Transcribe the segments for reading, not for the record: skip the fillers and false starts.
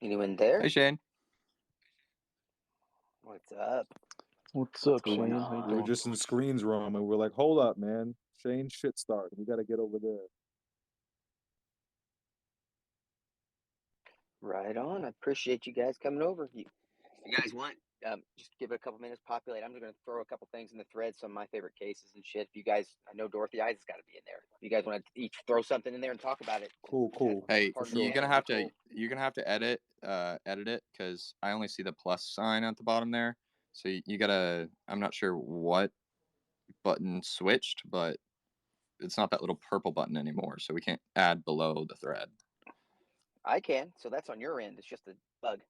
Anyone there? Hey, Shane. What's up? What's up, going Shane? on? How you We were doing? just in the screens room, and we're like, hold up, man. Shane's shit started. We got to get over there. Right on. I appreciate you guys coming over. If you guys want, just give it a couple minutes, populate. I'm just going to throw a couple things in the thread, some of my favorite cases and shit. If you guys, I know Dorothy Eyes has got to be in there. If you guys want to each throw something in there and talk about it. Cool. Hey, Part of the you're panel gonna have would be to you're gonna have to edit it because I only see the plus sign at the bottom there. So you gotta. I'm not sure what button switched, but it's not that little purple button anymore. So we can't add below the thread. I can, so that's on your end. It's just a bug.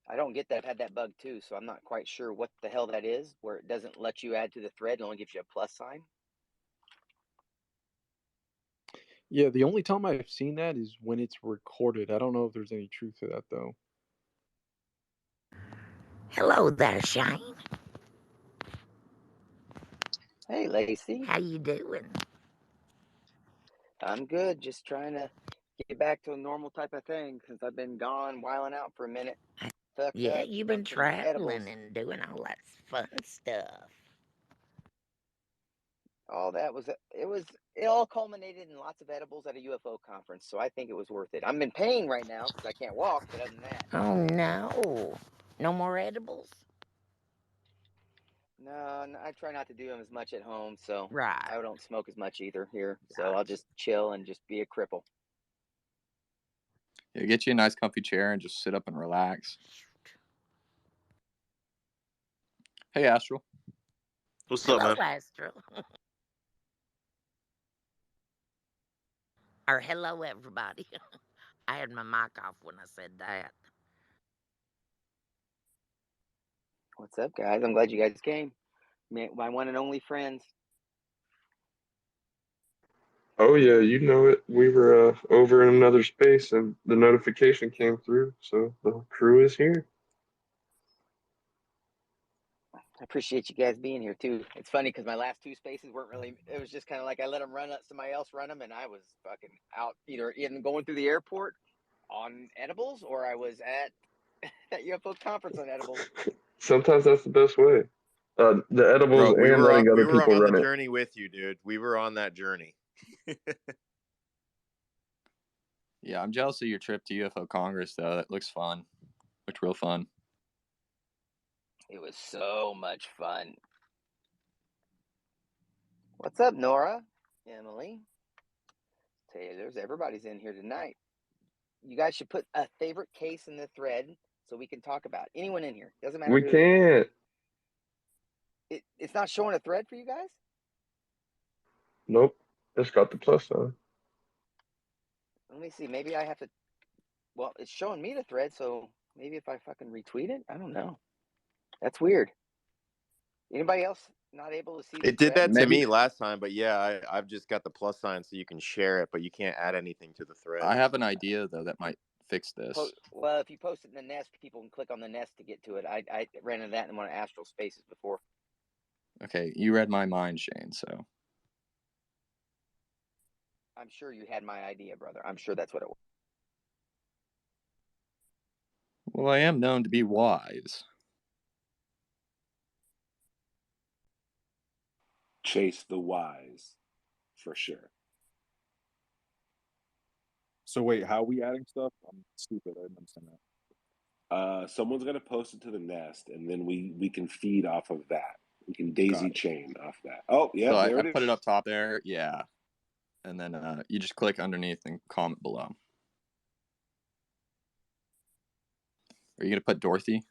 I don't get that. I've had that bug too, so I'm not quite sure what the hell that is, where it doesn't let you add to the thread and only gives you a plus sign. Yeah, the only time I've seen that is when it's recorded. I don't know if there's any truth to that, though. Hello there, Shane. Hey, Lacey. How you doing? I'm good. Just trying to get back to a normal type of thing since I've been gone, whiling out for a minute. Fucked Yeah, up, you've been done some edibles. traveling and doing all that fun stuff. All that was it all culminated in lots of edibles at a UFO conference, so I think it was worth it. I'm in pain right now because I can't walk, but other than that, Oh no. No more edibles? no, I try not to do them as much at home, so Right. I don't smoke as much either here. So I'll just chill and just be a cripple. Yeah, get you a nice comfy chair and just sit up and relax. Hey, Astral. What's Hello, up, man? Astral. Or hello, everybody. I had my mic off when I said that. What's up, guys? I'm glad you guys came. My one and only friends. Oh yeah, you know it. We were over in another space, and the notification came through, so the crew is here. I appreciate you guys being here too. It's funny because my last two spaces weren't really. It was just kind of like I let them run, somebody else run them, and I was fucking out either in going through the airport on edibles or I was at that UFO conference on edibles. Sometimes that's the best way. The edibles Bro, we and were letting on, we other were people on run the it. journey with you, dude. We were on that journey. Yeah, I'm jealous of your trip to UFO Congress though. That looks fun. Looked real fun. It was so much fun. What's up, Nora? Emily? Taylor's. Everybody's in here tonight. You guys should put a favorite case in the thread so we can talk about it. Anyone in here. Doesn't matter We who. can't. It's not showing a thread for you guys? Nope. It's got the plus sign. Let me see. Maybe I have to. Well, it's showing me the thread, so maybe if I fucking retweet it? I don't know. That's weird. Anybody else not able to see the It did thread? that to Maybe. me last time, but yeah, I've just got the plus sign so you can share it, but you can't add anything to the thread. I have an idea though that might fix this. Well, if you post it in the nest, people can click on the nest to get to it. I ran into that in one of Astral Spaces before. Okay, you read my mind, Shane, so. I'm sure you had my idea, brother. I'm sure that's what it was. Well, I am known to be wise. Chase the wise, for sure. So wait, how are we adding stuff? I'm stupid. I didn't understand that. Someone's gonna post it to the nest, and then we can feed off of that. We can daisy Got it. chain off that. Oh, yeah, So there I it is. put it up top there, yeah. And then you just click underneath and comment below. Are you going to put Dorothy?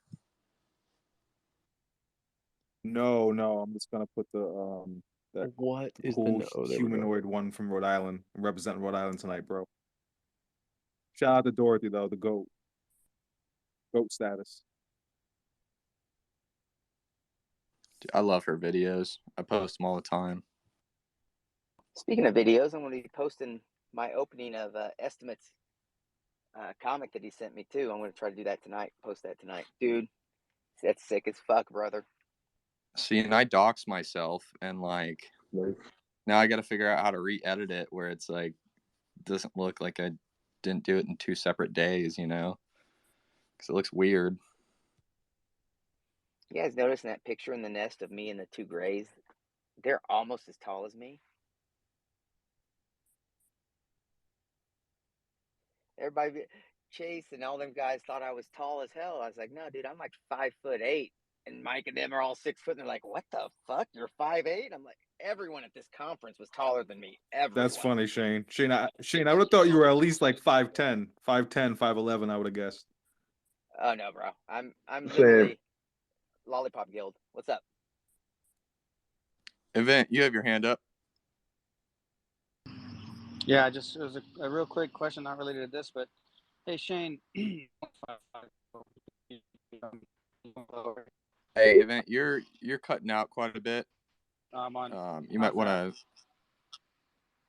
No, I'm just gonna put the that What is cool the no? There we go. humanoid one from Rhode Island. I'm representing Rhode Island tonight, bro. Shout out to Dorothy though, the goat. Goat status. Dude, I love her videos. I post them all the time. Speaking of videos, I'm going to be posting my opening of Estimates comic that he sent me too. I'm going to try to do that tonight. Post that tonight, dude. That's sick as fuck, brother. See, and I dox myself, and like now I got to figure out how to re-edit it where it's like doesn't look like I didn't do it in 2 separate days, you know. because it looks weird. You guys noticing that picture in the nest of me and the two grays? They're almost as tall as me. Everybody, Chase and all them guys thought I was tall as hell. I was like, no, dude, I'm like 5'8", and Mike and them are all 6 foot. And they're like, what the fuck? You're 5'8"? I'm like, everyone at this conference was taller than me. Everyone. That's funny, Shane. Shane, I would have thought you were at least like 5'10", 5'11", I would have guessed. Oh no, bro. I'm Same. literally Lollipop Guild. What's up? Event, you have your hand up. Yeah, it was a real quick question, not related to this, but hey, Shane. Hey, Event, you're cutting out quite a bit. I'm on. You might want to.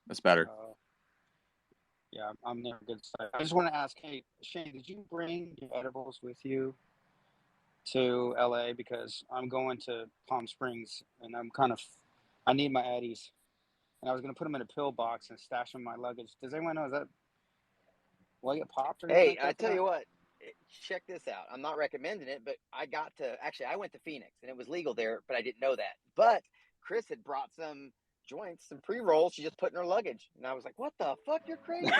That's better. Yeah, I'm never good. I just want to ask, hey, Shane, did you bring your edibles with you to LA? Because I'm going to Palm Springs, and I need my Eddies, and I was gonna put them in a pill box and stash them in my luggage. Does anyone know, will I get popped or anything? Hey, like that I for tell that? you what. Check this out. I'm not recommending it, but I went to Phoenix and it was legal there, but I didn't know that. But Chris had brought some joints, some pre-rolls she just put in her luggage. And I was like, what the fuck? You're crazy.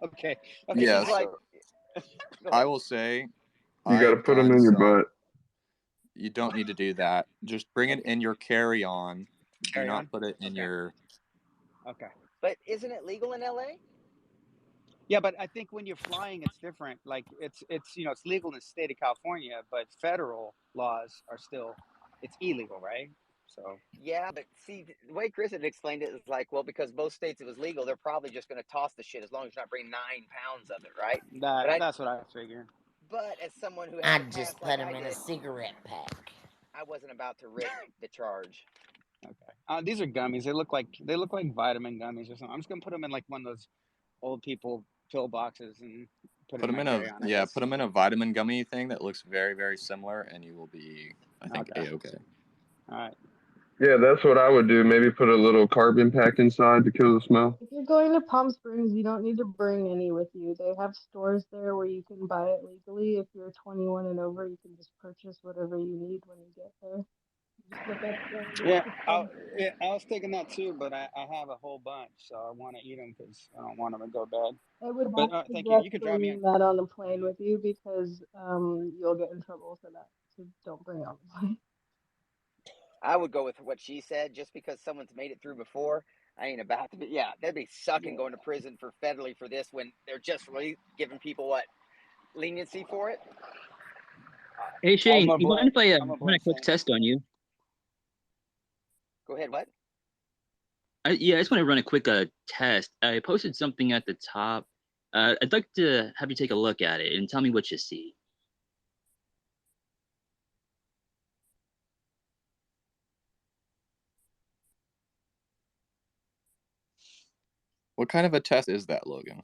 Okay. Yeah, He's like, I will say, You got to put them in your butt. You don't need to do that. Just bring it in your carry-on. Do not put it in your. Okay. But isn't it legal in LA? Yeah, but I think when you're flying, it's different. Like it's legal in the state of California, but federal laws are still, it's illegal, right? So yeah, but see, the way Chris had explained it is like, well, because both states it was legal, they're probably just going to toss the shit as long as you're not bringing 9 pounds of it, right? that's what I figured. But as someone who has I a just past put like them I in did, a cigarette pack. I wasn't about to risk the charge. Okay. These are gummies. They look like vitamin gummies or something. I'm just gonna put them in like one of those old people pill boxes and put them in a carry-on. Put them in a vitamin gummy thing that looks very, very similar, and you will be, I think, A-okay. All right. Yeah, that's what I would do. Maybe put a little carbon pack inside to kill the smell. If you're going to Palm Springs, you don't need to bring any with you. They have stores there where you can buy it legally. If you're 21 and over, you can just purchase whatever you need when you get there. Just look up I was thinking that too, but I have a whole bunch, so I want to eat them because I don't want them to go bad. I would But not thank you. You suggest can drive me. bringing that on the plane with you because you'll get in trouble for that. So don't bring it on the plane. I would go with what she said, just because someone's made it through before. I ain't about to be. Yeah, they'd be sucking going to prison federally for this when they're just really giving people leniency for it. Hey Shane, you mind if I run a quick test on you? Go ahead. What? I just want to run a quick test. I posted something at the top. I'd like to have you take a look at it and tell me what you see. What kind of a test is that, Logan?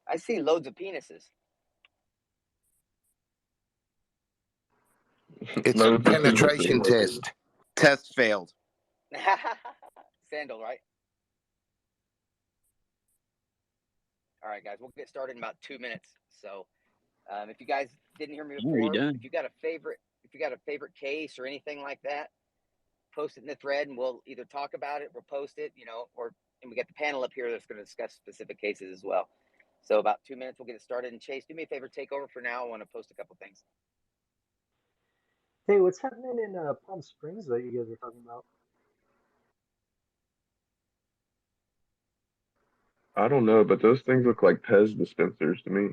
I see loads of penises. It's a penetration test. Test failed. Sandal, right? All right, guys, we'll get started in about 2 minutes. So, if you guys didn't hear me before, if you got a favorite case or anything like that, post it in the thread, and we'll either talk about it, we'll post it, and we got the panel up here that's going to discuss specific cases as well. So, about 2 minutes, we'll get it started. And Chase, do me a favor, take over for now. I want to post a couple things. Hey, what's happening in Palm Springs that you guys are talking about? I don't know, but those things look like Pez dispensers to me.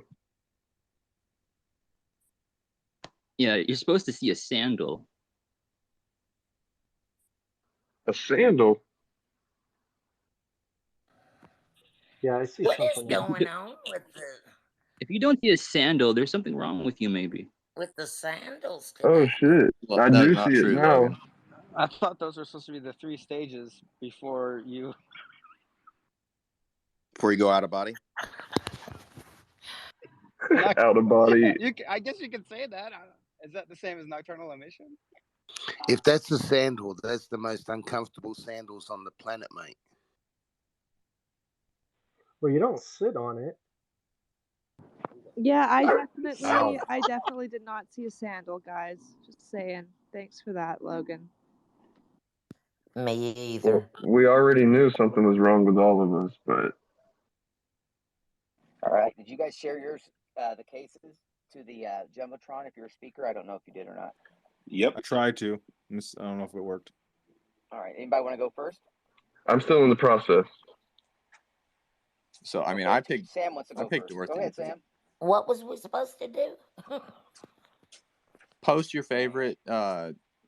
Yeah, you're supposed to see a sandal. A sandal? Yeah, I see What something. is going on If you don't see a sandal, there's something wrong with you, maybe. with the sandals Oh today? shit! Well, I that do is not see it true, now. Logan. I thought those were supposed to be the 3 stages before you go out of body. Out of body. I guess you could say that. Is that the same as nocturnal emission? If that's a sandal, that's the most uncomfortable sandals on the planet, mate. Well, you don't sit on it. Yeah, I Oh. definitely did not see a sandal, guys. Just saying. Thanks for that, Logan. Me Well, either. we already knew something was wrong with all of us, but All right. Did you guys share yours, the cases, to the Jumbotron if you're a speaker? I don't know if you did or not. Yep. I tried to. I don't know if it worked. All right. Anybody want to go first? I'm still in the process. So I mean, Okay, Sam wants to I go picked first. Dorothy. Go ahead, Sam. What was we supposed to do? Post your favorite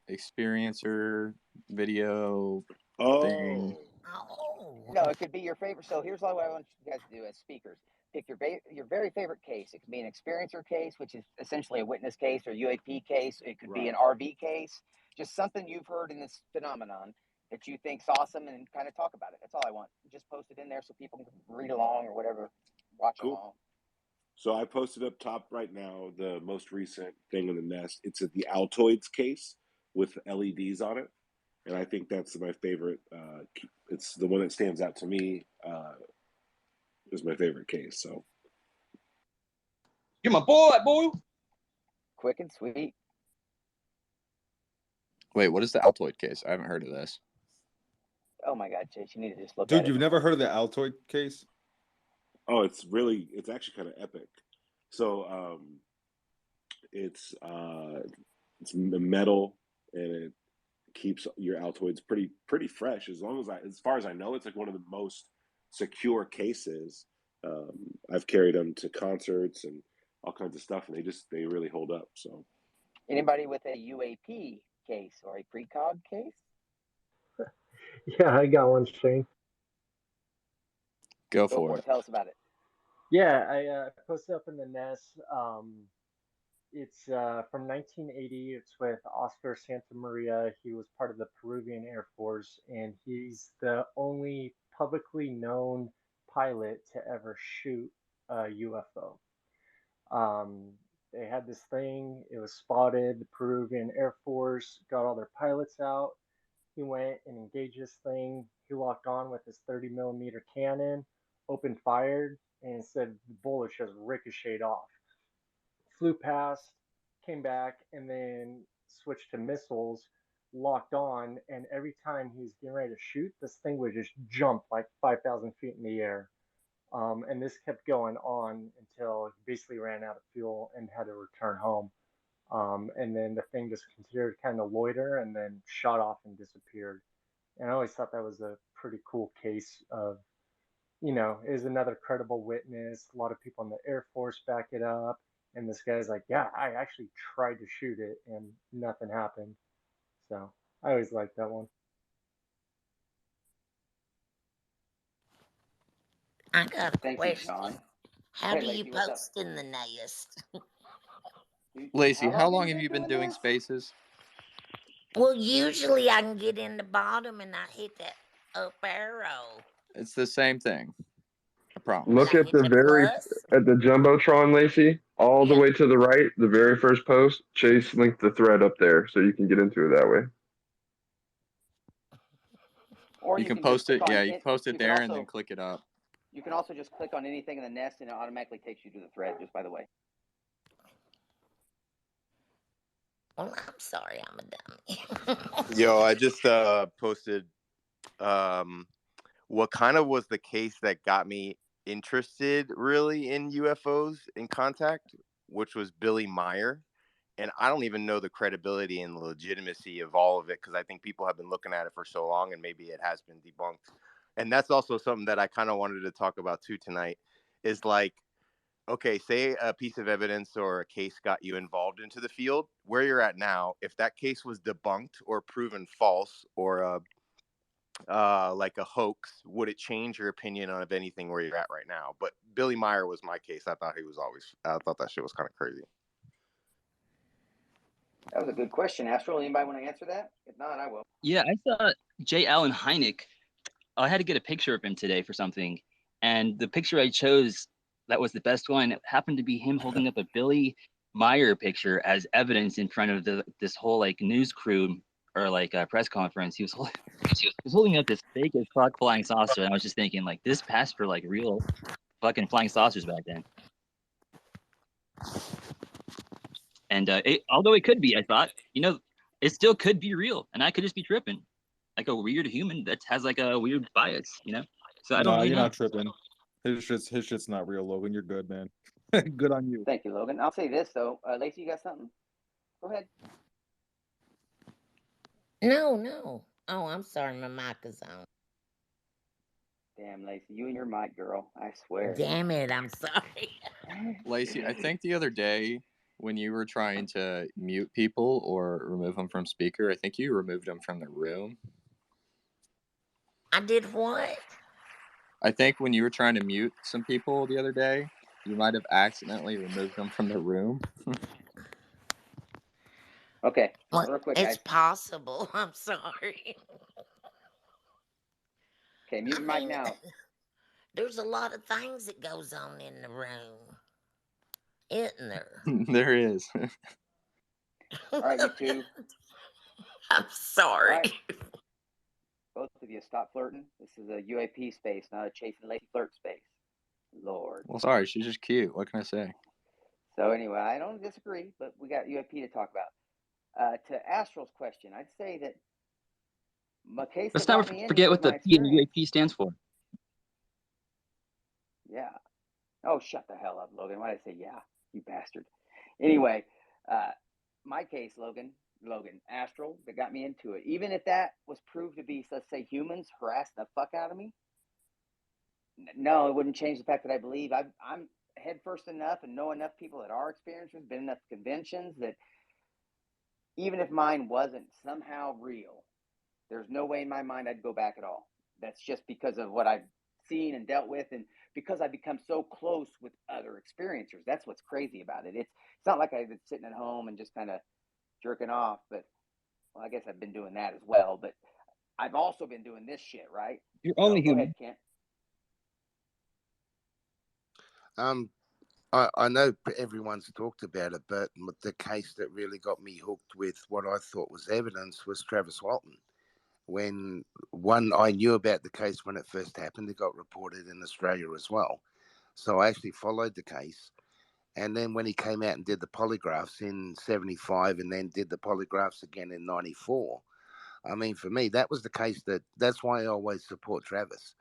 experiencer video thing. No, it could be your favorite. So here's what I want you guys to do as speakers. Pick your very favorite case. It could be an experiencer case, which is essentially a witness case, or UAP case. It could be an RV case. Just something you've heard in this phenomenon that you think's awesome, and kind of talk about it. That's all I want. Just post it in there so people can read along or whatever, watch along. So I posted up top right now the most recent thing in the Nest. It's the Altoids case with LEDs on it, and I think that's my favorite. It's the one that stands out to me. Is my favorite case. So you're my boy. Quick and sweet. Wait, what is the Altoid case? I haven't heard of this. Oh my God, Chase, you need to just look at Dude, it. you've never heard of the Altoid case? oh, it's actually kind of epic. So it's metal, and it keeps your Altoids pretty fresh. As far as I know, it's like one of the most secure cases. I've carried them to concerts and all kinds of stuff, and they really hold up. So Anybody with a UAP case or a precog case? Yeah, I got one, Shane. Go for it. Tell us about it. Yeah, I posted up in the Nest. It's from 1980. It's with Oscar Santa Maria. He was part of the Peruvian Air Force, and he's the only publicly known pilot to ever shoot a UFO. They had this thing, it was spotted. The Peruvian Air Force got all their pilots out. He went and engaged this thing. He locked on with his 30mm cannon, opened fired, and instead the bullets just ricocheted off. Flew past, came back, and then switched to missiles, locked on, and every time he was getting ready to shoot, this thing would just jump like 5,000 feet in the air. And this kept going on until he basically ran out of fuel and had to return home. And then the thing just continued to kind of loiter and then shot off and disappeared. And I always thought that was a pretty cool case of, is another credible witness. A lot of people in the Air Force back it up. And this guy's like, yeah, I actually tried to shoot it and nothing happened. So I always liked that one. I got a Thank question. you, John. How Hey, do Lacey, you what's up? post in the Nest? Lacey, how long have you been doing spaces? Well, usually I can get in the bottom and I hit that up arrow. It's the same thing. I promise. Look at the Jumbotron, Lacey, all the way to the right, the very first post. Chase linked the thread up there, so you can get into it that way. Or you can post it. Yeah, you can post it there also, and then click it up. You can also just click on anything in the Nest, and it automatically takes you to the thread. Just by the way. Well, I'm sorry, I'm a dummy. Yo, I just posted what kind of was the case that got me interested really in UFOs in contact, which was Billy Meyer. And I don't even know the credibility and the legitimacy of all of it, because I think people have been looking at it for so long and maybe it has been debunked. And that's also something that I kind of wanted to talk about too tonight, is like, okay, say a piece of evidence or a case got you involved into the field where you're at now. If that case was debunked or proven false or like a hoax, would it change your opinion of anything where you're at right now? But Billy Meyer was my case. I thought that shit was kind of crazy. That was a good question, Astral. Anybody want to answer that? If not, I will. Yeah, I saw J. Allen Hynek. I had to get a picture of him today for something, and the picture I chose that was the best one. It happened to be him holding up a Billy Meyer picture as evidence in front of this whole like news crew or like a press conference. He was holding up this fake as fuck flying saucer, and I was just thinking like this passed for like real fucking flying saucers back then. And although it could be, I thought, it still could be real, and I could just be tripping, like a weird human that has like a weird bias, So I don't Nah, really you're know. not tripping. His shit's not real, Logan. You're good, man. Good on you. Thank you, Logan. I'll say this though, Lacey, you got something? Go ahead. No. Oh, I'm sorry, my mic is on. Damn, Lacey, you and your mic, girl. I swear. Damn it, I'm sorry. Lacey, I think the other day when you were trying to mute people or remove them from speaker, I think you removed them from the room. I did what? I think when you were trying to mute some people the other day, you might have accidentally removed them from the room. Okay, Well, real quick, it's guys. possible. I'm sorry. Okay, mute your mic now. There's a lot of things that goes on in the room, isn't there? There is. All right, you two. I'm sorry. All right. Both of you, stop flirting. This is a UAP space, not a chasing Lacey flirt space. Lord. Well, sorry, she's just cute. What can I say? So anyway, I don't disagree, but we got UAP to talk about. To Astral's question, I'd say that my case Let's that not got me in forget here was what the my P in experience. UAP stands for. Yeah. Oh, shut the hell up, Logan. Why did I say yeah, you bastard? Anyway, my case, Logan, Astral, that got me into it. Even if that was proved to be, let's say, humans harassing the fuck out of me, no, it wouldn't change the fact that I believe I'm head first enough and know enough people that are experiencers, been enough conventions that even if mine wasn't somehow real, there's no way in my mind I'd go back at all. That's just because of what I've seen and dealt with, and because I've become so close with other experiencers. That's what's crazy about it. It's not like I've been sitting at home and just kind of jerking off, but well, I guess I've been doing that as well. But I've also been doing this shit, right? You're only So go human. ahead, Kent. I know everyone's talked about it, but the case that really got me hooked with what I thought was evidence was Travis Walton. When I knew about the case when it first happened, it got reported in Australia as well. So I actually followed the case. And then when he came out and did the polygraphs in 75 and then did the polygraphs again in 94, I mean, for me, that was the case that's why I always support Travis,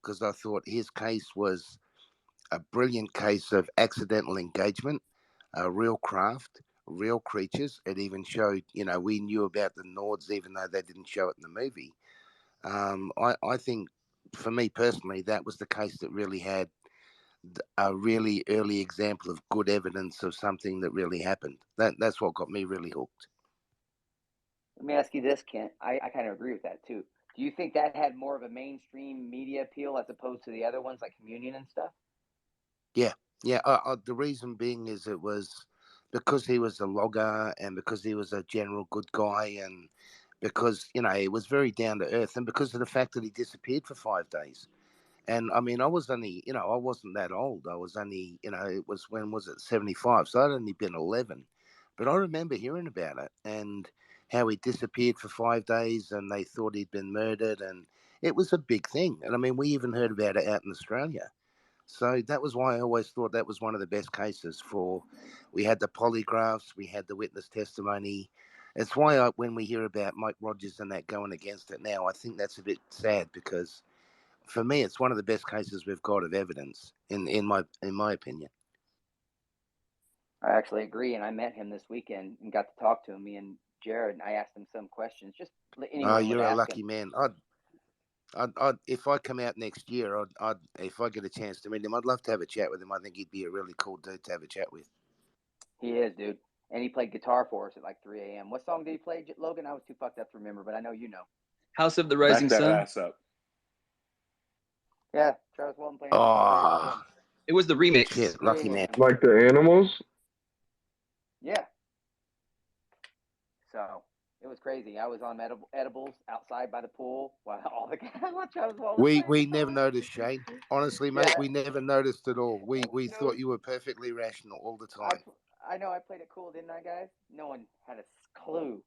because I thought his case was a brilliant case of accidental engagement, real craft, real creatures. It even showed, we knew about the Nords, even though they didn't show it in the movie. I think, for me personally, that was the case that really had a really early example of good evidence of something that really happened. That's what got me really hooked. Let me ask you this, Kent. I kind of agree with that too. Do you think that had more of a mainstream media appeal as opposed to the other ones like Communion and stuff? Yeah. The reason being is it was because he was a logger and because he was a general good guy and because, he was very down to earth and because of the fact that he disappeared for 5 days. And I mean, I was only, I wasn't that old. I was only, it was, when was it, 75. So I'd only been 11. But I remember hearing about it and how he disappeared for 5 days and they thought he'd been murdered. And it was a big thing. And I mean, we even heard about it out in Australia. So that was why I always thought that was one of the best cases we had the polygraphs, we had the witness testimony. It's why when we hear about Mike Rogers and that going against it now, I think that's a bit sad because for me, it's one of the best cases we've got of evidence in my opinion. I actually agree, and I met him this weekend and got to talk to him. Me and Jared, and I asked him some questions. Just anyone would You're a ask lucky him. man. If I come out next year, if I get a chance to meet him, I'd love to have a chat with him. I think he'd be a really cool dude to have a chat with. He is, dude. And he played guitar for us at like 3 a.m. What song did he play, Logan? I was too fucked up to remember, but I know you know. House of the Rising Back that Sun. ass up. Yeah, Travis Walton playing. Oh, it was the remix. Shit, lucky man. Like the Animals? Yeah. So it was crazy. I was on edibles outside by the pool while all the guys watch Travis Walton. We never noticed, Shane. Honestly, mate, we never noticed at all. We thought you were perfectly rational all the time. I know I played it cool, didn't I, guys? No one had a clue.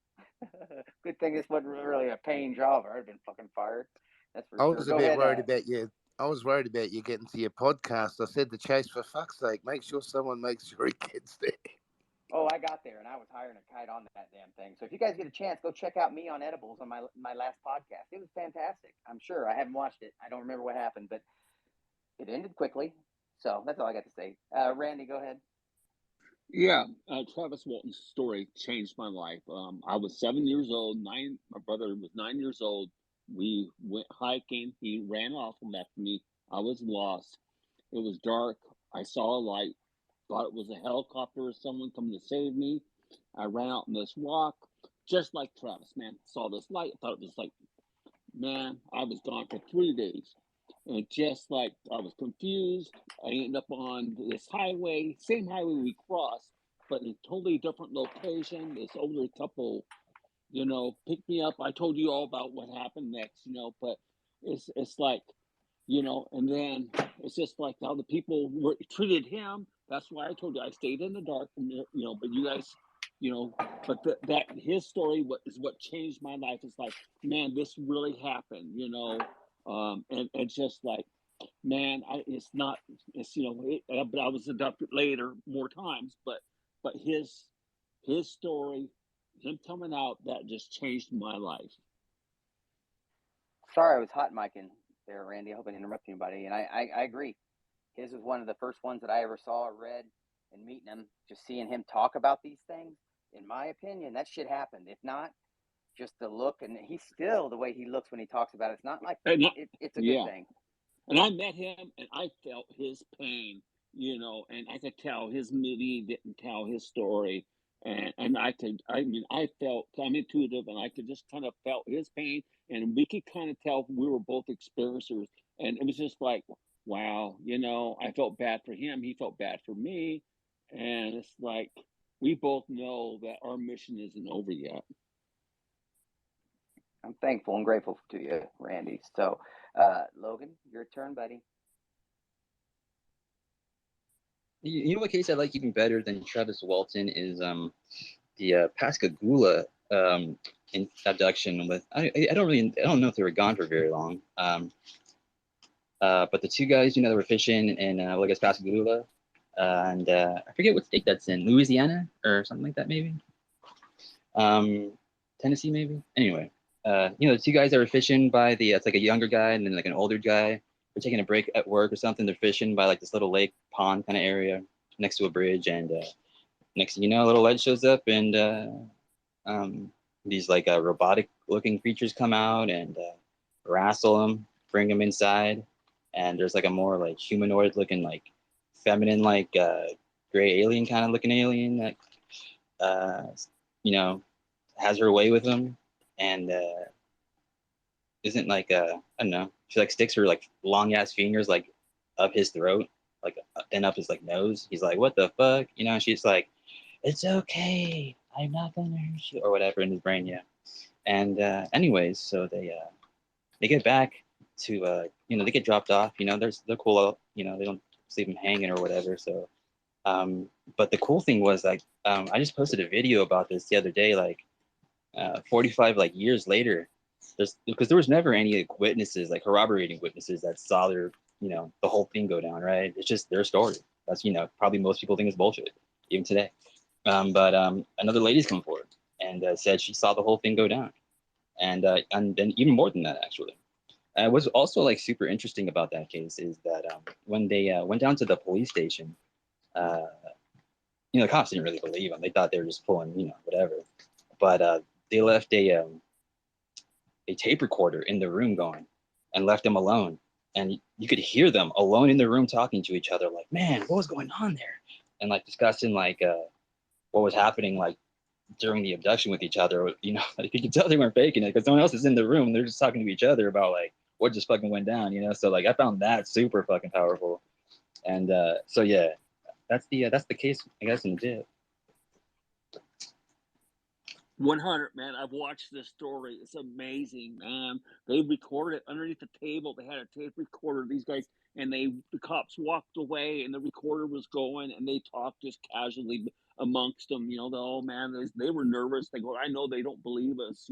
Good thing this wasn't really a paying job, or I'd been fucking fired. That's for I sure. was a Go bit ahead. worried about you. I was worried about you getting to your podcast. I said to Chase, for fuck's sake, make sure someone makes sure he gets there. Oh, I got there, and I was hiring a kite on that damn thing. So if you guys get a chance, go check out me on edibles on my last podcast. It was fantastic. I'm sure. I haven't watched it. I don't remember what happened, but it ended quickly. So that's all I got to say. Randy, go ahead. Yeah, Travis Walton's story changed my life. I was 7 years old. My brother was 9 years old. We went hiking. He ran off and left me. I was lost. It was dark. I saw a light. Thought it was a helicopter or someone coming to save me. I ran out on this walk, just like Travis, man. Saw this light. Thought it was like, man, I was gone for 3 days. And just like I was confused, I ended up on this highway, same highway we crossed, but in a totally different location. This older couple, picked me up. I told you all about what happened next, but it's like, and then it's just like how the people treated him. That's why I told you I stayed in the dark, but you guys, but that his story is what changed my life. It's like, man, this really happened, and it's just like, man, it's not, but I was abducted later more times, but his story, him coming out, that just changed my life. Sorry, I was hot micing there, Randy. I hope I didn't interrupt anybody. And I agree. His was one of the first ones that I ever saw or read, and meeting him, just seeing him talk about these things, in my opinion, that shit happened. If not, just the look, and he's still the way he looks when he talks about it. It's not like it's a good thing. And I met him, and I felt his pain, and I could tell his movie didn't tell his story. And I felt, I'm intuitive, and I could just kind of felt his pain, and we could kind of tell we were both experiencers. And it was just like, wow, I felt bad for him. He felt bad for me. And it's like, we both know that our mission isn't over yet. I'm thankful and grateful to you, Randy. So, Logan, your turn, buddy. You know what case I like even better than Travis Walton is the Pascagoula abduction with I don't know if they were gone for very long. But the two guys, that were fishing in I guess Pascagoula, and I forget what state that's in, Louisiana or something like that, maybe. Tennessee, maybe. Anyway, the two guys that were fishing by it's like a younger guy and then like an older guy. They're taking a break at work or something. They're fishing by like this little lake pond kind of area next to a bridge, and next thing you know, a little light shows up, and these like robotic looking creatures come out and wrestle them, bring them inside, and there's like a more like humanoid looking, like feminine, like gray alien kind of looking alien that has her way with them, and isn't like I don't know, she like sticks her like long ass fingers like up his throat, like and up his like nose. He's like, what the fuck, she's like, it's okay, I'm not gonna hurt you, or whatever in his brain. Yeah. And anyways, so they get back to they get dropped off, they're cool, they don't leave them hanging or whatever. So but the cool thing was, like, I just posted a video about this the other day, like 45 like years later, because there was never any like, witnesses, like corroborating witnesses that saw the whole thing go down, right? It's just their story. That's probably most people think is bullshit even today. But another lady's come forward and said she saw the whole thing go down, and then even more than that, actually. What's also like super interesting about that case is that when they went down to the police station, the cops didn't really believe them. They thought they were just pulling, whatever. But they left a tape recorder in the room going, and left them alone. And you could hear them alone in the room talking to each other, like, man, what was going on there? And like discussing like what was happening like during the abduction with each other. Like, you could tell they weren't faking it because no one else is in the room. They're just talking to each other about like what just fucking went down, So like I found that super fucking powerful. And so yeah, that's the case, I guess, in jail. 100, man. I've watched this story. It's amazing, man. They recorded it underneath the table. They had a tape recorder, these guys, and the cops walked away, and the recorder was going, and they talked just casually amongst them. Oh man, they were nervous. They go, I know they don't believe us,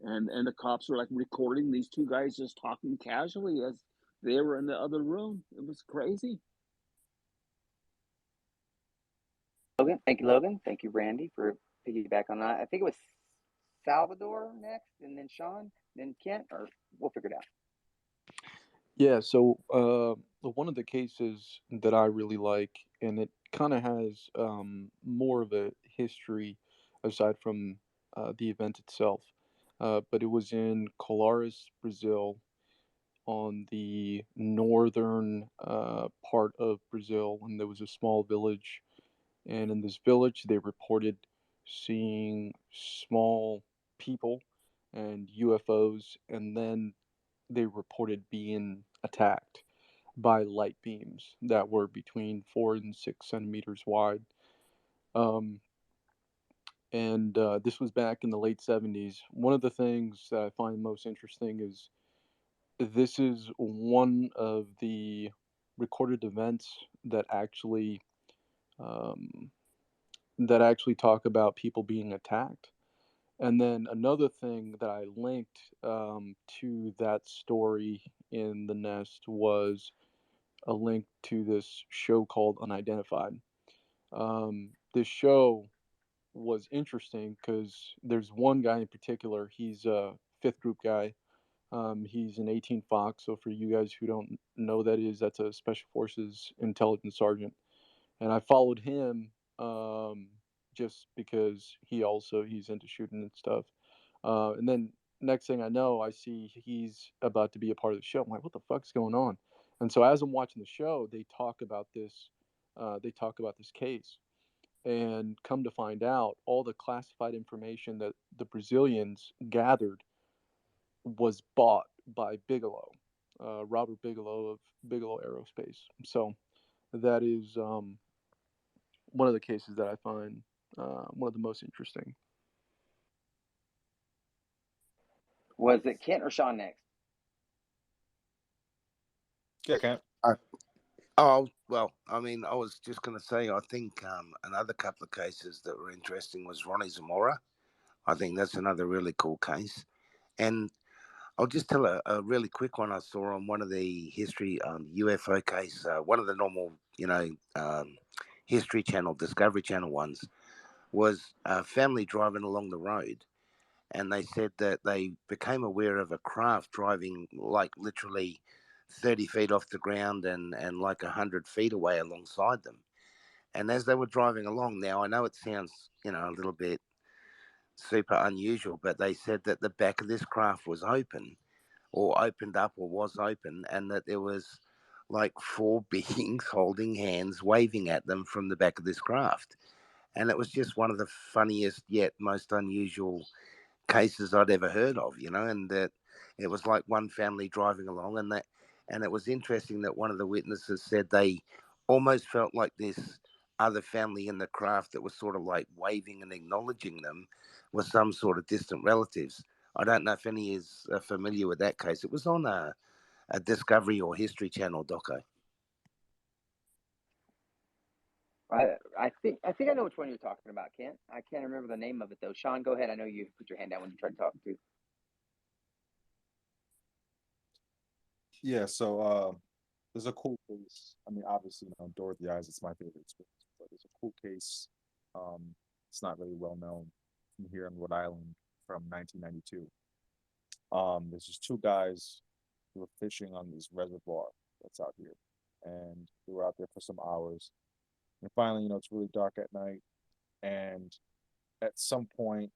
and the cops were like recording these two guys just talking casually as They were in the other room. It was crazy. Logan, thank you, Logan. Thank you, Randy, for piggyback on that. I think it was Salvador next, and then Sean, then Kent, or we'll figure it out. Yeah, so one of the cases that I really like, and it kind of has more of a history aside from the event itself, but it was in Colares, Brazil, on the northern part of Brazil, and there was a small village. And in this village, they reported seeing small people and UFOs, and then they reported being attacked by light beams that were between 4 and 6 centimeters wide. Um, and this was back in the late 70s. One of the things that I find most interesting is this is one of the recorded events that actually um, talk about people being attacked. And then another thing that I linked to that story in the Nest was a link to this show called Unidentified. This show was interesting because there's one guy in particular. He's a fifth group guy. He's an 18 Fox. So for you guys who don't know what that is, that's a Special Forces intelligence sergeant. And I followed him just because he's into shooting and stuff. And then next thing I know, I see he's about to be a part of the show. I'm like, what the fuck's going on? And so as I'm watching the show, they talk about this. They talk about this case, and come to find out, all the classified information that the Brazilians gathered was bought by Bigelow, Robert Bigelow of Bigelow Aerospace. So that is one of the cases that I find one of the most interesting. Was it Kent or Sean next? Yeah, Kent. Oh, well, I mean, I was just going to say, I think another couple of cases that were interesting was Ronnie Zamora. I think that's another really cool case. And I'll just tell a really quick one I saw on one of the history UFO case, one of the normal, History Channel, Discovery Channel ones, was a family driving along the road. And they said that they became aware of a craft driving like literally 30 feet off the ground and like 100 feet away alongside them. And as they were driving along, now I know it sounds, a little bit super unusual, but they said that the back of this craft was open or opened up or was open, and that there was like four beings holding hands waving at them from the back of this craft. And it was just one of the funniest yet most unusual cases I'd ever heard of, and that it was like one family driving along, and it was interesting that one of the witnesses said they almost felt like this other family in the craft that was sort of like waving and acknowledging them was some sort of distant relatives. I don't know if any is familiar with that case. It was on a Discovery or History Channel doco. I think I know which one you're talking about, Kent. I can't remember the name of it though. Sean, go ahead. I know you put your hand down when you tried to talk too. Yeah, so there's a cool case. I mean, obviously, Dorothy Eyes, it's my favorite experience, but there's a cool case. It's not really well known from here in Rhode Island from 1992. There's just two guys who were fishing on this reservoir that's out here, and they were out there for some hours. And finally, it's really dark at night, and at some point,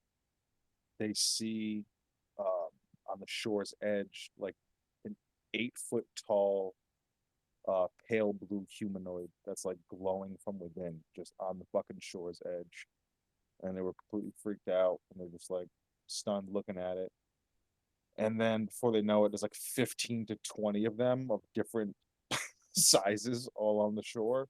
they see on the shore's edge like an 8 foot tall pale blue humanoid that's like glowing from within, just on the fucking shore's edge. And they were completely freaked out, and they're just like stunned looking at it. And then before they know it, there's like 15 to 20 of them of different sizes all on the shore.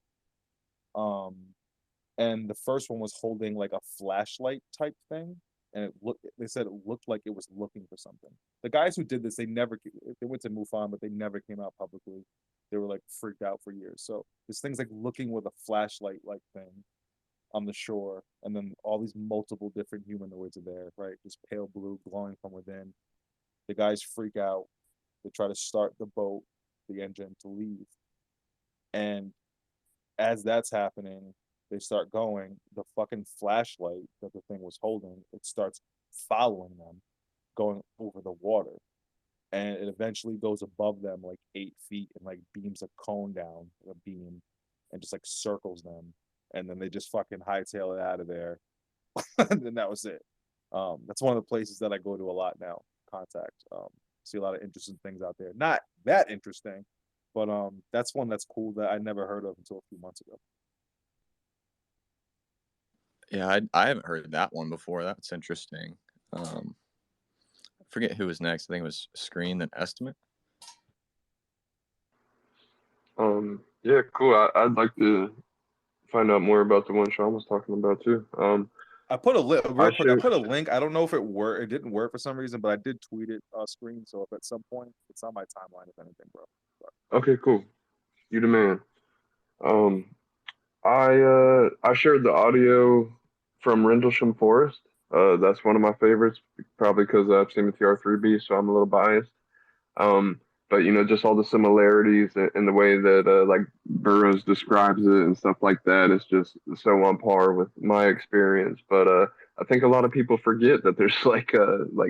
And the first one was holding like a flashlight type thing, and they said it looked like it was looking for something. The guys who did this, they went to MUFON, but they never came out publicly. They were like freaked out for years. So this thing's like looking with a flashlight like thing on the shore, and then all these multiple different humanoids are there, right? Just pale blue glowing from within. The guys freak out. They try to start the boat. the engine to leave. And as that's happening, they start going. The fucking flashlight that the thing was holding, it starts following them, going over the water. And it eventually goes above them like 8 feet and like beams a cone down, a beam, and just like circles them. And then they just fucking hightail it out of there. And then that was it. That's one of the places that I go to a lot now. Contact. See a lot of interesting things out there. Not that interesting, but that's one that's cool that I never heard of until a few months ago. Yeah, I haven't heard that one before. That's interesting. I forget who was next. I think it was Screen, then Estimate. Yeah, cool. I'd like to find out more about the one Sean was talking about too. I put a real quick. I should- put a link. I don't know if it worked. It didn't work for some reason, but I did tweet it Screen. So if at some point it's on my timeline, if anything, bro. Okay, cool. You the man. I shared the audio from Rendlesham Forest. That's one of my favorites, probably because I've seen the TR3B, so I'm a little biased. But you know, just all the similarities in the way that like Burroughs describes it and stuff like that is just so on par with my experience. But I think a lot of people forget that there's like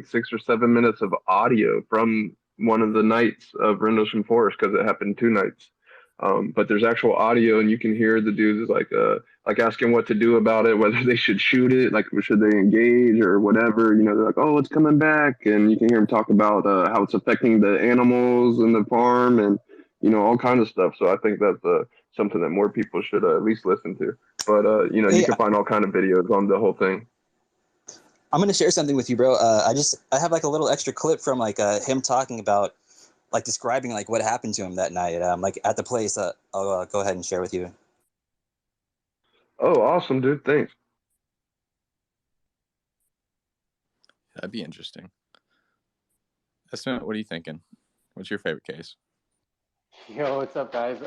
6 or 7 minutes of audio from one of the nights of Rendlesham Forest because it happened 2 nights. But there's actual audio, and you can hear the dudes like asking what to do about it, whether they should shoot it, like should they engage or whatever. You know, they're like, "Oh, it's coming back," and you can hear them talk about how it's affecting the animals in the farm, and you know, all kinds of stuff. So I think that's something that more people should at least listen to. But you know, you can find all kind of videos on the whole thing. I'm gonna share something with you, bro. I have like a little extra clip from like him talking about like describing like what happened to him that night, like at the place. I'll go ahead and share with you. Oh, awesome, dude! Thanks. That'd be interesting. Estimate, what are you thinking? What's your favorite case? Yo, what's up, guys?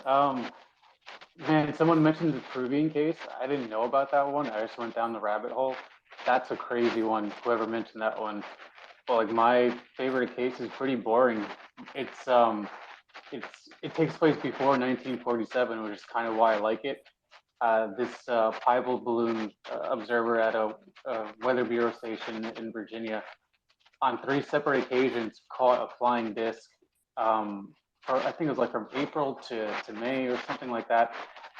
Man, someone mentioned the Peruvian case. I didn't know about that one. I just went down the rabbit hole. That's a crazy one. Whoever mentioned that one. But like my favorite case is pretty boring. It takes place before 1947, which is kind of why I like it. This Piebald balloon observer at a Weather Bureau station in Virginia on 3 separate occasions caught a flying disc. I think it was like from April to May or something like that.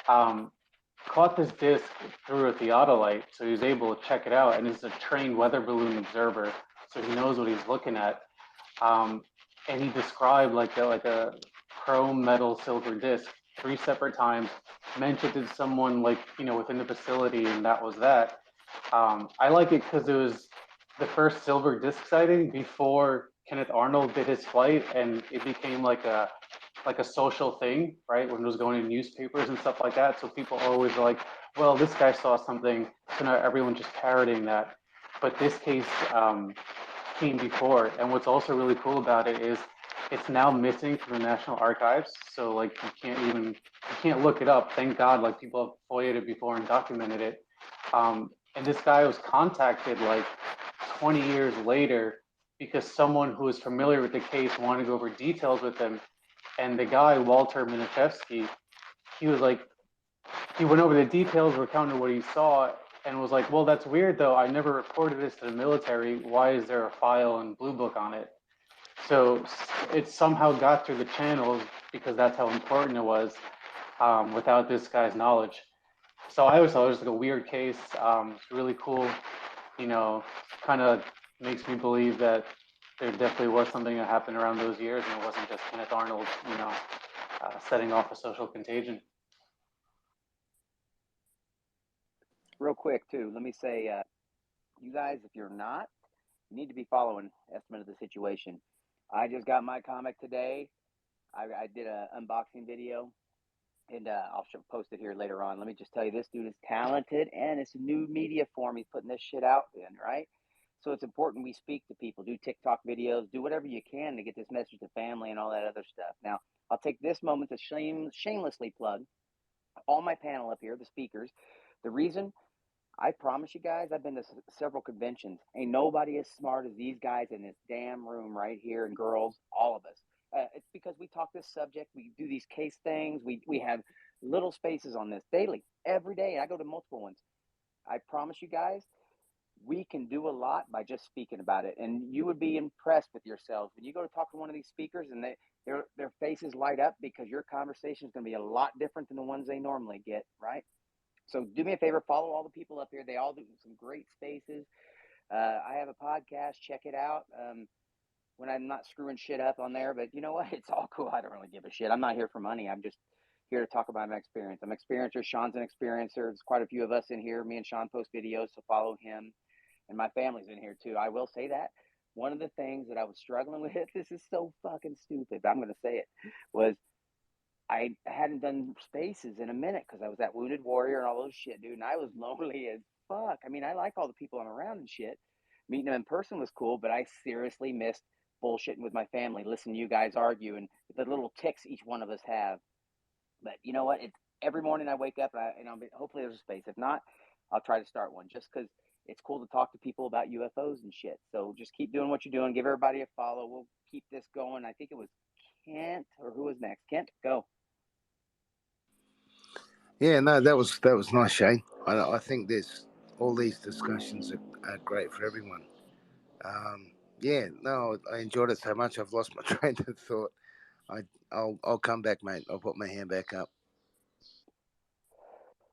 Caught this disc through a theodolite, so he was able to check it out, and he's a trained weather balloon observer, so he knows what he's looking at. And he described like a chrome metal silver disc 3 separate times, mentioned it to someone like within the facility, and that was that. I like it because it was the first silver disc sighting before Kenneth Arnold did his flight, and it became like a social thing, right? When it was going in newspapers and stuff like that. So people always like, well, this guy saw something, so now everyone's just parroting that. But this case came before, and what's also really cool about it is it's now missing from the National Archives. So like you can't look it up. Thank God, like people have FOIA'd it before and documented it. And this guy was contacted like 20 years later because someone who was familiar with the case wanted to go over details with him. And the guy, Walter Minishevsky, he went over the details, recounted what he saw, and was like, well, that's weird though. I never reported this to the military. Why is there a file and blue book on it? So it somehow got through the channels because that's how important it was without this guy's knowledge. So I always thought it was like a weird case. It's really cool, kind of makes me believe that there definitely was something that happened around those years, and it wasn't just Kenneth Arnold, setting off a social contagion. Real quick, too, let me say, you guys, if you're not, you need to be following Estimate of the Situation. I just got my comic today. I did an unboxing video, and I'll post it here later on. Let me just tell you, this dude is talented, and it's a new media form he's putting this shit out in, right? So it's important we speak to people, do TikTok videos, do whatever you can to get this message to family and all that other stuff. Now, I'll take this moment to shamelessly plug all my panel up here, the speakers. The reason, I promise you guys, I've been to several conventions. Ain't nobody as smart as these guys in this damn room right here, and girls, all of us. It's because we talk this subject. We do these case things. We have little spaces on this daily, every day. I go to multiple ones. I promise you guys, we can do a lot by just speaking about it. And you would be impressed with yourselves when you go to talk to one of these speakers and their faces light up because your conversation is going to be a lot different than the ones they normally get, right? So do me a favor, follow all the people up here. They all do some great spaces. I have a podcast. Check it out. When I'm not screwing shit up on there, but you know what? It's all cool. I don't really give a shit. I'm not here for money. I'm just here to talk about my experience. I'm an experiencer. Sean's an experiencer. There's quite a few of us in here. Me and Sean post videos, so follow him. And my family's in here too. I will say that. One of the things that I was struggling with, this is so fucking stupid, but I'm going to say it, was I hadn't done spaces in a minute because I was at Wounded Warrior and all those shit, dude. And I was lonely as fuck. I mean, I like all the people I'm around and shit. Meeting them in person was cool, but I seriously missed bullshitting with my family, listening to you guys argue and the little ticks each one of us have. But you know what? It's every morning I wake up and hopefully there's a space. If not, I'll try to start one just because it's cool to talk to people about UFOs and shit. So just keep doing what you're doing. Give everybody a follow. We'll keep this going. I think it was Kent, or who was next? Kent, go. Yeah, no, that was nice, Shane. I think there's all these discussions are great for everyone. Yeah, no, I enjoyed it so much. I've lost my train of thought. I'll come back, mate. I'll put my hand back up.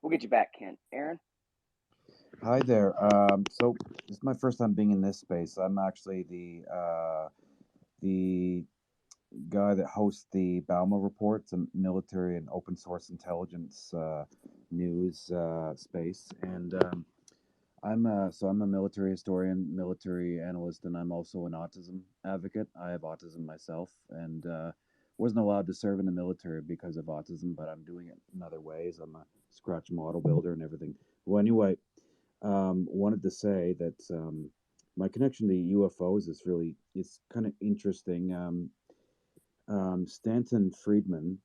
We'll get you back, Kent. Aaron? Hi there. So this is my first time being in this space. I'm actually the guy that hosts the Bauma Reports, a military and open source intelligence news space, and I'm a military historian, military analyst, and I'm also an autism advocate. I have autism myself, and wasn't allowed to serve in the military because of autism, but I'm doing it in other ways. I'm a scratch model builder and everything. Well, anyway, wanted to say that my connection to UFOs is kind of interesting. Stanton Friedman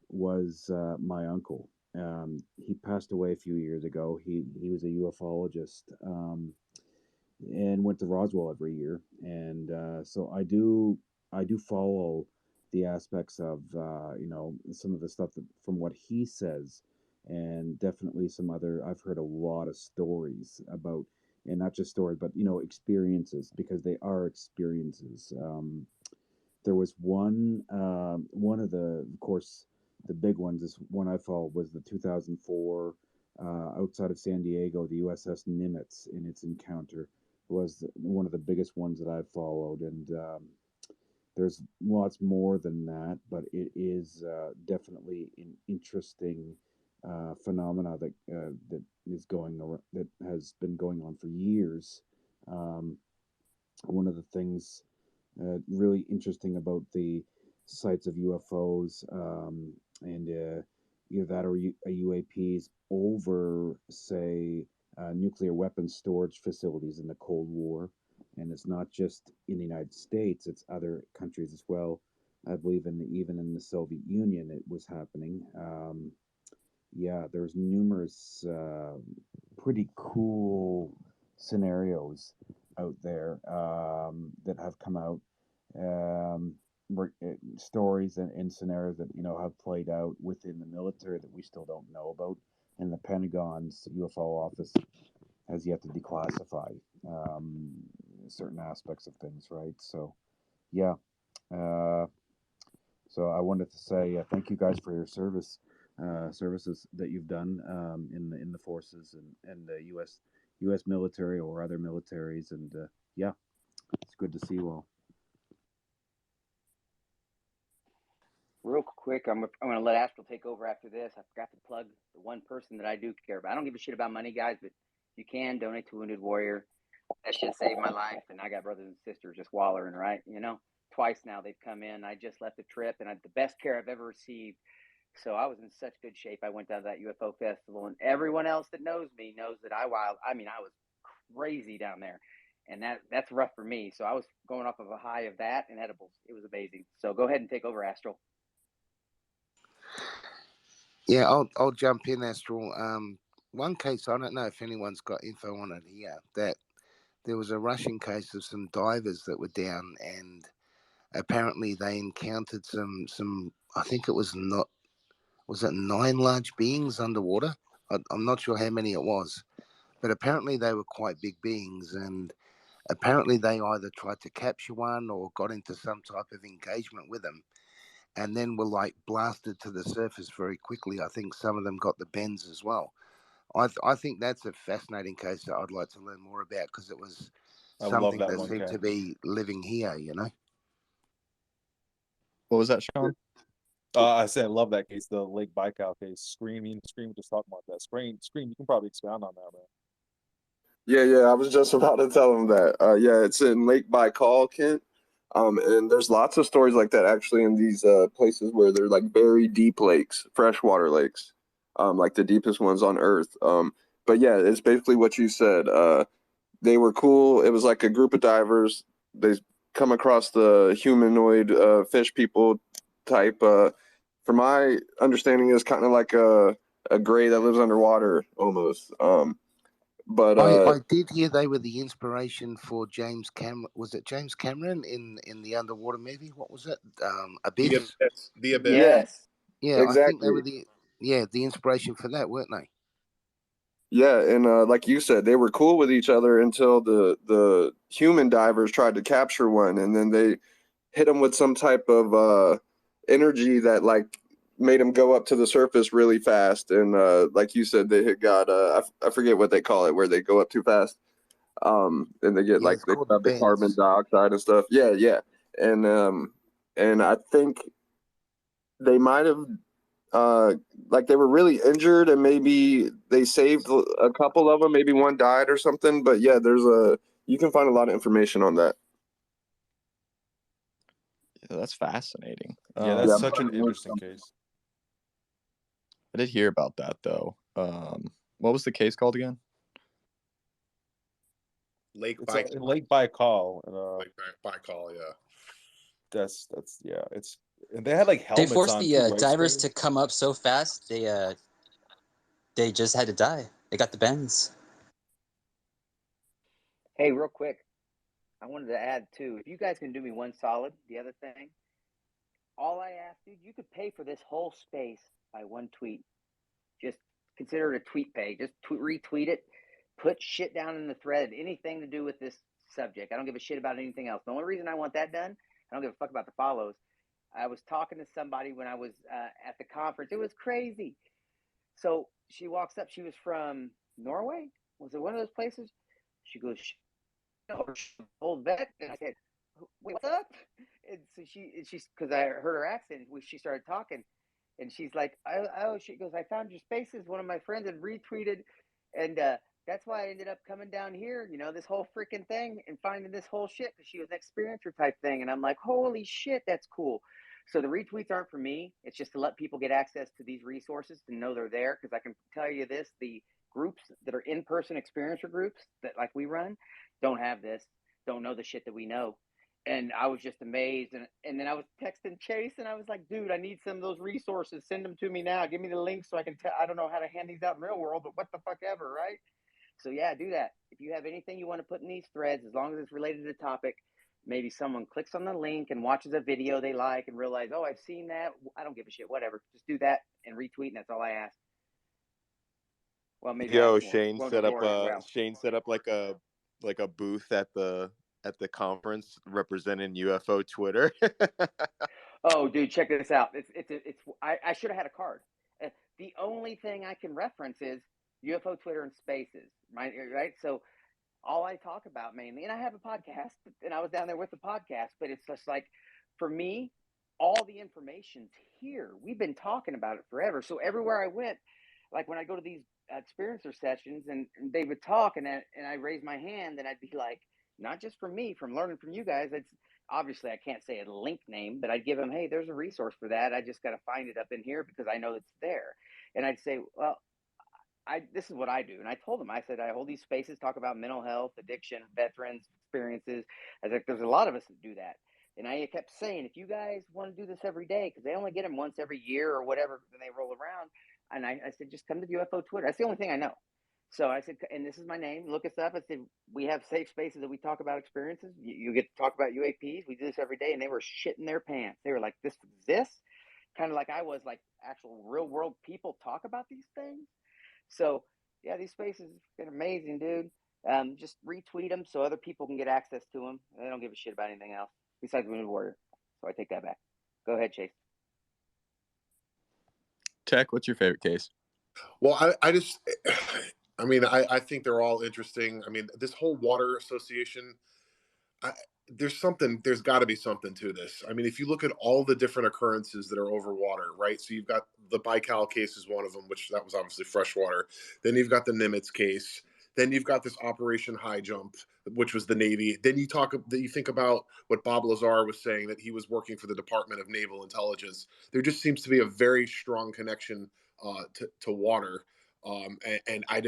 was my uncle. He passed away a few years ago. He was a ufologist and went to Roswell every year. And so I do follow the aspects of some of the stuff from what he says, and definitely some other. I've heard a lot of stories about, and not just stories, but experiences, because they are experiences. There was one of of course, the big ones. This one I followed was the 2004 outside of San Diego, the USS Nimitz in its encounter was one of the biggest ones that I've followed, and there's lots more than that, but it is definitely an interesting phenomena that is that has been going on for years. One of the things really interesting about the sites of UFOs and either that or UAPs over, say, nuclear weapons storage facilities in the Cold War. And it's not just in the United States, it's other countries as well. I believe even in the Soviet Union it was happening. Yeah, there's numerous pretty cool scenarios out there that have come out, stories and scenarios that have played out within the military that we still don't know about, and the Pentagon's UFO office has yet to declassify certain aspects of things, right? So, yeah. So I wanted to say thank you guys for your services that you've done in the forces and the U.S. military or other militaries, and yeah, it's good to see you all. Real quick, I'm going to let Astral take over after this. I forgot to plug the one person that I do care about. I don't give a shit about money, guys, but you can donate to Wounded Warrior. That shit saved my life, and I got brothers and sisters just wallering, right? Twice now they've come in. I just left a trip, and the best care I've ever received. So I was in such good shape. I went down to that UFO festival, and everyone else that knows me knows that I was crazy down there, and that's rough for me. So I was going off of a high of that and edibles. It was amazing. So go ahead and take over, Astral. Yeah, I'll jump in, Astral. One case, I don't know if anyone's got info on it here, that there was a Russian case of some divers that were down, and apparently they encountered some. I think it was not. Was it 9 large beings underwater? I'm not sure how many it was, but apparently they were quite big beings, and apparently they either tried to capture one or got into some type of engagement with them, and then were like blasted to the surface very quickly. I think some of them got the bends as well. I think that's a fascinating case that I'd like to learn more about, because it was I love something that that one, seemed Ken. to be living here, you know? What was that, Sean? I said I love that case, the Lake Baikal case. Scream just talking about that. Scream, you can probably expound on that, man. Yeah, I was just about to tell him that. Yeah, it's in Lake Baikal, Kent. And there's lots of stories like that actually in these places where they're like very deep lakes, freshwater lakes, like the deepest ones on Earth. But yeah, it's basically what you said. They were cool. It was like a group of divers. They come across the humanoid fish people type. From my understanding, is kind of like a gray that lives underwater almost. But I did hear they were the inspiration for James Cameron. Was it James Cameron in the underwater movie? What was it? Abyss. The Abyss. Yes. Yeah, I think they exactly. were the inspiration for that, weren't they? Yeah, and like you said, they were cool with each other until the human divers tried to capture one, and then they hit them with some type of energy that like made them go up to the surface really fast. And like you said, they had got I forget what they call it, where they go up too fast, and they get Yeah, like it's they called the have the carbon bends. dioxide and stuff. Yeah, and I think they might have like they were really injured, and maybe they saved a couple of them, maybe one died or something. But yeah, you can find a lot of information on that. Yeah, that's fascinating. Yeah, that's Yeah, such an interesting case. I did hear about that though. What was the case called again? Lake It's Baikal. Lake Baikal. Lake Baikal, yeah. That's yeah. It's and they had like They helmets forced on the too, right? divers Screen? to come up so fast they just had to die. They got the bends. Hey, real quick, I wanted to add too. If you guys can do me one solid, the other thing, all I ask, dude, you could pay for this whole space by one tweet. Just consider it a tweet pay. Just retweet it. Put shit down in the thread. Anything to do with this subject. I don't give a shit about anything else. The only reason I want that done, I don't give a fuck about the follows. I was talking to somebody when I was at the conference. It was crazy. So she walks up. She was from Norway. Was it one of those places? She goes, old vet. And I said, wait, what's up? And so she's because I heard her accent. She started talking, and she's like, she goes, I found your spaces. One of my friends had retweeted, and that's why I ended up coming down here. You know, this whole freaking thing, and finding this whole shit because she was an experiencer type thing. And I'm like, holy shit, that's cool. So the retweets aren't for me. It's just to let people get access to these resources to know they're there. Because I can tell you this: the groups that are in-person experiencer groups that like we run don't have this, don't know the shit that we know. And I was just amazed. And then I was texting Chase and I was like, dude, I need some of those resources. Send them to me now. Give me the link so I can tell. I don't know how to hand these out in real world, but what the fuck ever, right? So yeah, do that. If you have anything you want to put in these threads, as long as it's related to the topic, maybe someone clicks on the link and watches a video they like and realize, oh, I've seen that. I don't give a shit. Whatever. Just do that and retweet, and that's all I ask. Well, maybe I Yo, ask more. Won't go more as well. Shane set up like a booth at the conference representing UFO Twitter. Oh, dude, check this out. I should have had a card. The only thing I can reference is UFO Twitter and Spaces, right? So all I talk about mainly, and I have a podcast, and I was down there with the podcast, but it's just like, for me, all the information's here. We've been talking about it forever. So everywhere I went, like when I go to these experiencer sessions and they would talk and I raise my hand and I'd be like, not just from me, from learning from you guys. It's obviously I can't say a link name, but I'd give them, hey, there's a resource for that. I just got to find it up in here because I know it's there. And I'd say, well, this is what I do. And I told them, I said, I hold these spaces, talk about mental health, addiction, veterans, experiences. I was like, there's a lot of us that do that. And I kept saying, if you guys want to do this every day, because they only get them once every year or whatever, then they roll around. And I said, just come to the UFO Twitter. That's the only thing I know. So I said, and this is my name. Look us up. I said, we have safe spaces that we talk about experiences. You get to talk about UAPs. We do this every day, and they were shitting their pants. They were like, "This exists," kind of like I was. Like actual real world people talk about these things. So yeah, these spaces have been amazing, dude. Just retweet them so other people can get access to them. They don't give a shit about anything else besides Wounded Warrior. So I take that back. Go ahead, Chase. Tech, what's your favorite case? Well, I mean, I think they're all interesting. I mean, this whole water association, there's got to be something to this. I mean, if you look at all the different occurrences that are over water, right? So you've got the Baikal case is one of them, which that was obviously freshwater. Then you've got the Nimitz case. Then you've got this Operation High Jump, which was the Navy. Then you think about what Bob Lazar was saying, that he was working for the Department of Naval Intelligence. There just seems to be a very strong connection to water, and I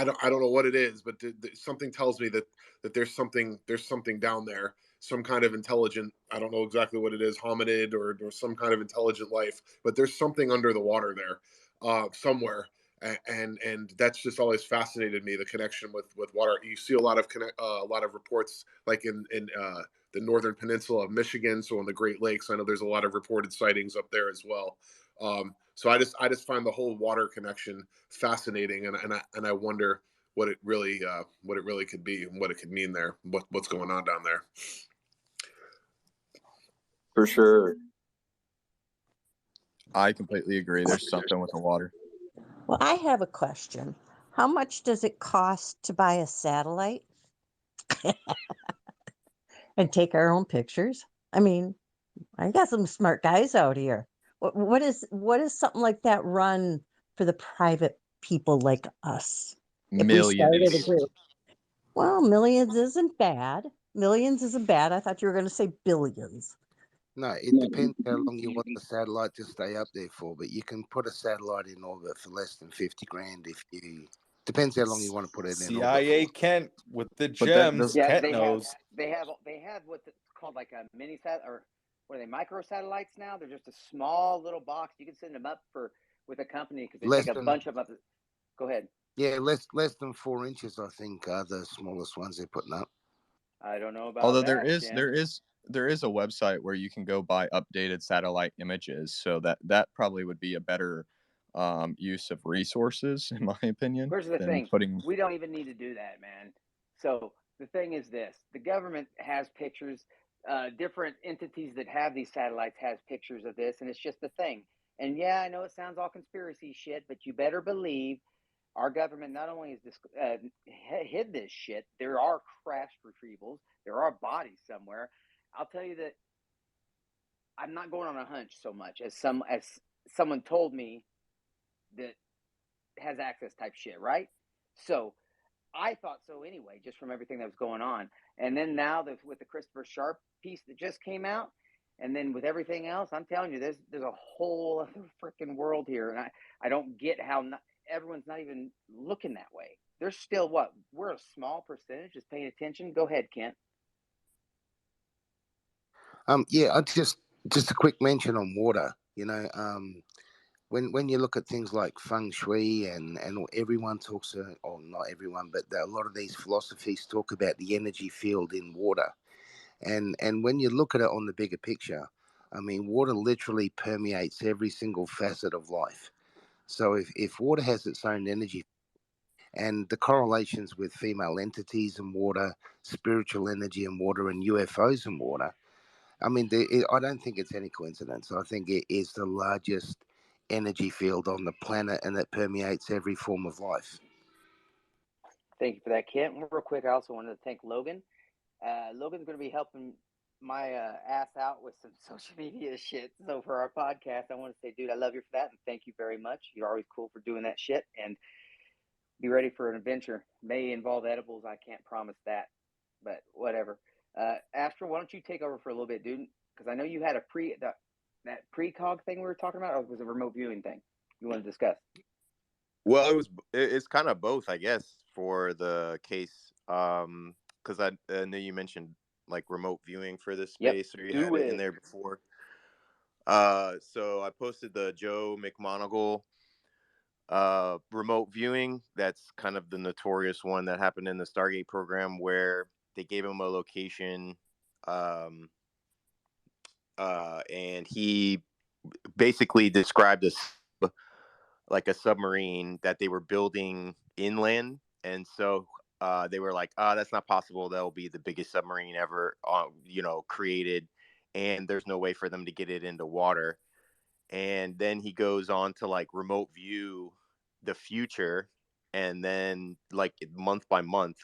don't know what it is, but something tells me that there's something down there, some kind of intelligent. I don't know exactly what it is, hominid or some kind of intelligent life, but there's something under the water there, somewhere, and that's just always fascinated me. The connection with water. You see a lot of reports like in the northern peninsula of Michigan, so on the Great Lakes. I know there's a lot of reported sightings up there as well. So I just find the whole water connection fascinating, and I wonder what it really could be and what it could mean there. What's going on down there? For sure. I completely agree. There's something with the water. Well, I have a question. How much does it cost to buy a satellite and take our own pictures? I mean, I got some smart guys out here. What is something like that run for the private people like us? If we started a Millions. group. Well, millions isn't bad. Millions isn't bad. I thought you were going to say billions. No, it depends how long you want the satellite to stay up there for, but you can put a satellite in orbit for less than 50 grand if you. Depends how long you want to put it in orbit CIA for. Kent with the But that gems. doesn't. Yeah, Kent they knows. have what's called like a mini sat, or what are they, micro satellites now? They're just a small little box. You can send them up with a company because they Less take a than bunch of them up. Go ahead. yeah, less than 4 inches, I think, are the smallest ones they're putting up. I don't know about Although that. there is a website where you can go buy updated satellite images, so that probably would be a better use of resources, in my opinion, Here's the than thing: putting. we don't even need to do that, man. So the thing is this: the government has pictures. Different entities that have these satellites has pictures of this, and it's just a thing. And yeah, I know it sounds all conspiracy shit, but you better believe our government not only has hid this shit. There are crash retrievals. There are bodies somewhere. I'll tell you that I'm not going on a hunch so much as someone told me that has access type shit, right? So I thought so anyway, just from everything that was going on. And then now with the Christopher Sharp piece that just came out, and then with everything else, I'm telling you, there's a whole other freaking world here, and I don't get how everyone's not even looking that way. There's still we're a small percentage just paying attention. Go ahead, Kent. Yeah, I just a quick mention on water. When you look at things like feng shui and everyone talks, or not everyone, but a lot of these philosophies talk about the energy field in water, and when you look at it on the bigger picture, I mean, water literally permeates every single facet of life. So if water has its own energy, and the correlations with female entities in water, spiritual energy in water, and UFOs in water, I mean, I don't think it's any coincidence. I think it is the largest energy field on the planet, and it permeates every form of life. Thank you for that, Kent. Real quick, I also wanted to thank Logan. Logan's going to be helping my ass out with some social media shit. So for our podcast, I want to say, dude, I love you for that, and thank you very much. You're always cool for doing that shit, and be ready for an adventure. May involve edibles. I can't promise that, but whatever. Astral, why don't you take over for a little bit, dude? Because I know you had that precog thing we were talking about, or was it a remote viewing thing you want to discuss? Well, it's kind of both, I guess, for the case. Because I know you mentioned like remote viewing for this space, or you had it in there before. So I posted the Joe McMonagle remote viewing. That's kind of the notorious one that happened in the Stargate program, where they gave him a location, and he basically described like a submarine that they were building inland, and so they were like, that's not possible. That'll be the biggest submarine ever, created, and there's no way for them to get it into water. And then he goes on to like remote view the future, and then like month by month,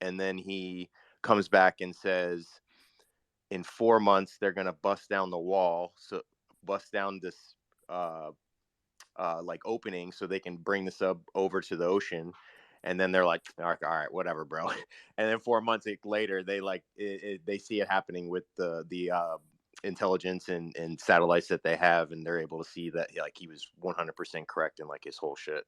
and then he comes back and says in 4 months they're gonna bust down the wall, so bust down this like opening so they can bring the sub over to the ocean. And then they're like, all right, whatever, bro. And then 4 months later, they like they see it happening with the intelligence and satellites that they have, and they're able to see that like he was 100% correct in like his whole shit.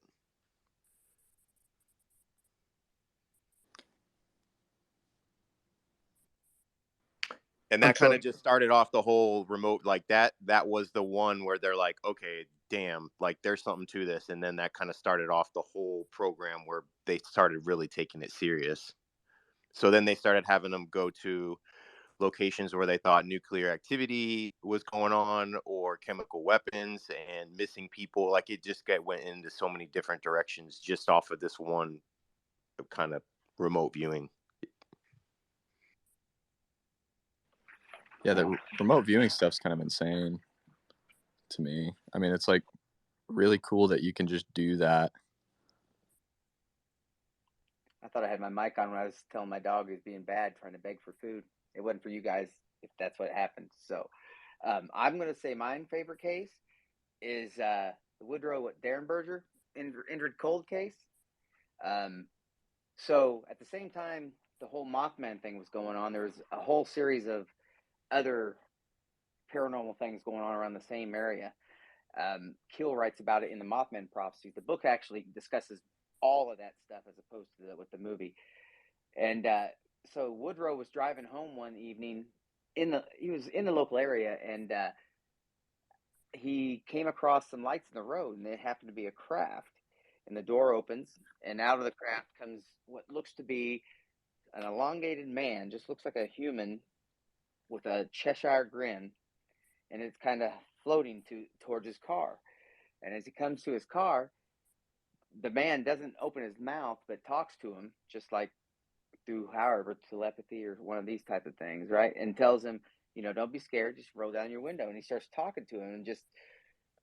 And that kind of just started off the whole remote, like that was the one where they're like, okay, damn, like there's something to this. And then that kind of started off the whole program where they started really taking it serious. So then they started having them go to locations where they thought nuclear activity was going on or chemical weapons and missing people. Like it just went into so many different directions just off of this one kind of remote viewing. Yeah, the remote viewing stuff's kind of insane to me. I mean, it's like really cool that you can just do that. I thought I had my mic on when I was telling my dog he was being bad, trying to beg for food. It wasn't for you guys if that's what happened. So I'm going to say my favorite case is the Woodrow Derenberger Indrid Cold case. So at the same time the whole Mothman thing was going on, there was a whole series of other paranormal things going on around the same area. Keel writes about it in the Mothman Prophecies. The book actually discusses all of that stuff as opposed to with the movie. And so Woodrow was driving home one evening he was in the local area, and he came across some lights in the road, and it happened to be a craft. And the door opens, and out of the craft comes what looks to be an elongated man, just looks like a human with a Cheshire grin, and it's kind of floating towards his car. And as he comes to his car, the man doesn't open his mouth but talks to him, just like through however telepathy or one of these type of things, right? And tells him, don't be scared, just roll down your window. And he starts talking to him and just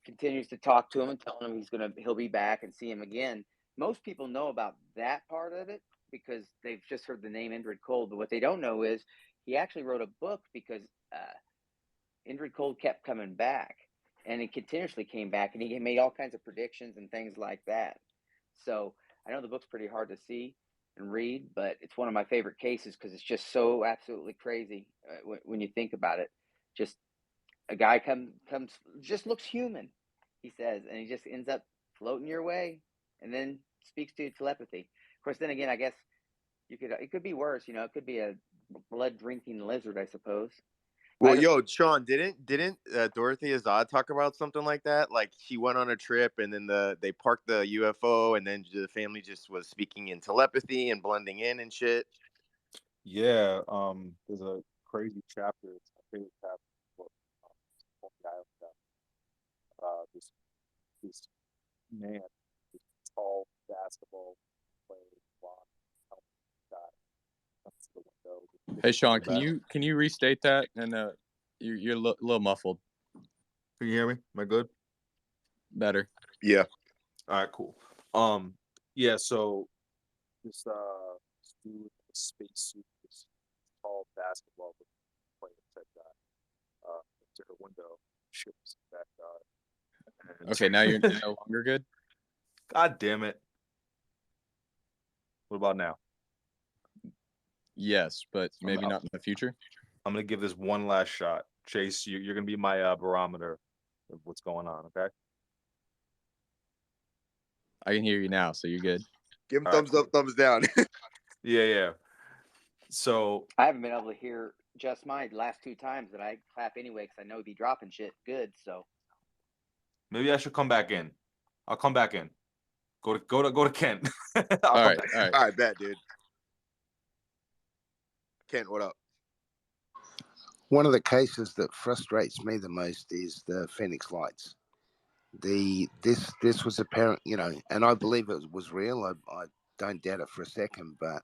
continues to talk to him and telling him he'll be back and see him again. Most people know about that part of it because they've just heard the name Indrid Cold, but what they don't know is he actually wrote a book because Indrid Cold kept coming back, and he continuously came back, and he made all kinds of predictions and things like that. So I know the book's pretty hard to see and read, but it's one of my favorite cases because it's just so absolutely crazy when you think about it. Just a guy comes just looks human, he says, and he just ends up floating your way and then speaks to you telepathy. Of course, then again, I guess it could be worse. It could be a blood drinking lizard, I suppose. Well, yo, Sean, didn't Dorothy Azad talk about something like that? Like she went on a trip, and then they parked the UFO, and then the family just was speaking in telepathy and blending in and shit. Yeah, there's a crazy chapter. It's my favorite chapter. This man, this tall basketball player, blonde, guy, comes to the window. Hey Sean, can you restate that? And you're a little muffled. Can you hear me? Am I good? Better. Yeah. All right, cool. Yeah. So this dude in a spacesuit, this tall basketball player type guy, to her window, ships back. Okay, now you're no longer good. God damn it! What about now? Yes, but maybe not in the future. I'm gonna give this one last shot. Chase, you're gonna be my barometer of what's going on. Okay. I can hear you now, so you're good. Give him thumbs up, thumbs down. Yeah. So I haven't been able to hear just my last two times that I clap anyway because I know he'd be dropping shit good. So maybe I should come back in. I'll come back in. Go to Kent. All right, all right. All right, bet, dude. Kent, what up? One of the cases that frustrates me the most is the Phoenix Lights. This was apparent, and I believe it was real. I don't doubt it for a second, but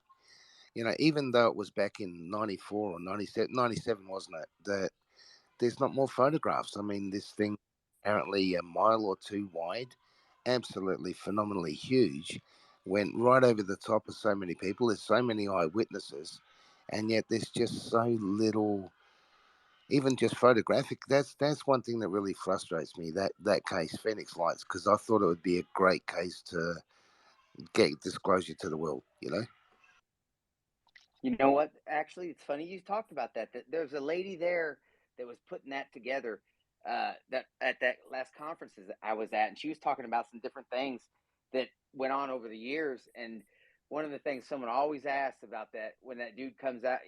even though it was back in 94 or 97, wasn't it? That there's not more photographs. I mean, this thing apparently a mile or two wide, absolutely phenomenally huge, went right over the top of so many people. There's so many eyewitnesses, and yet there's just so little, even just photographic. That's one thing that really frustrates me. That case, Phoenix Lights, because I thought it would be a great case to get disclosure to the world. You know what? Actually, it's funny you talked about that. That there's a lady there that was putting that together. That at that last conference that I was at, and she was talking about some different things that went on over the years. And one of the things someone always asks about that when that dude comes out,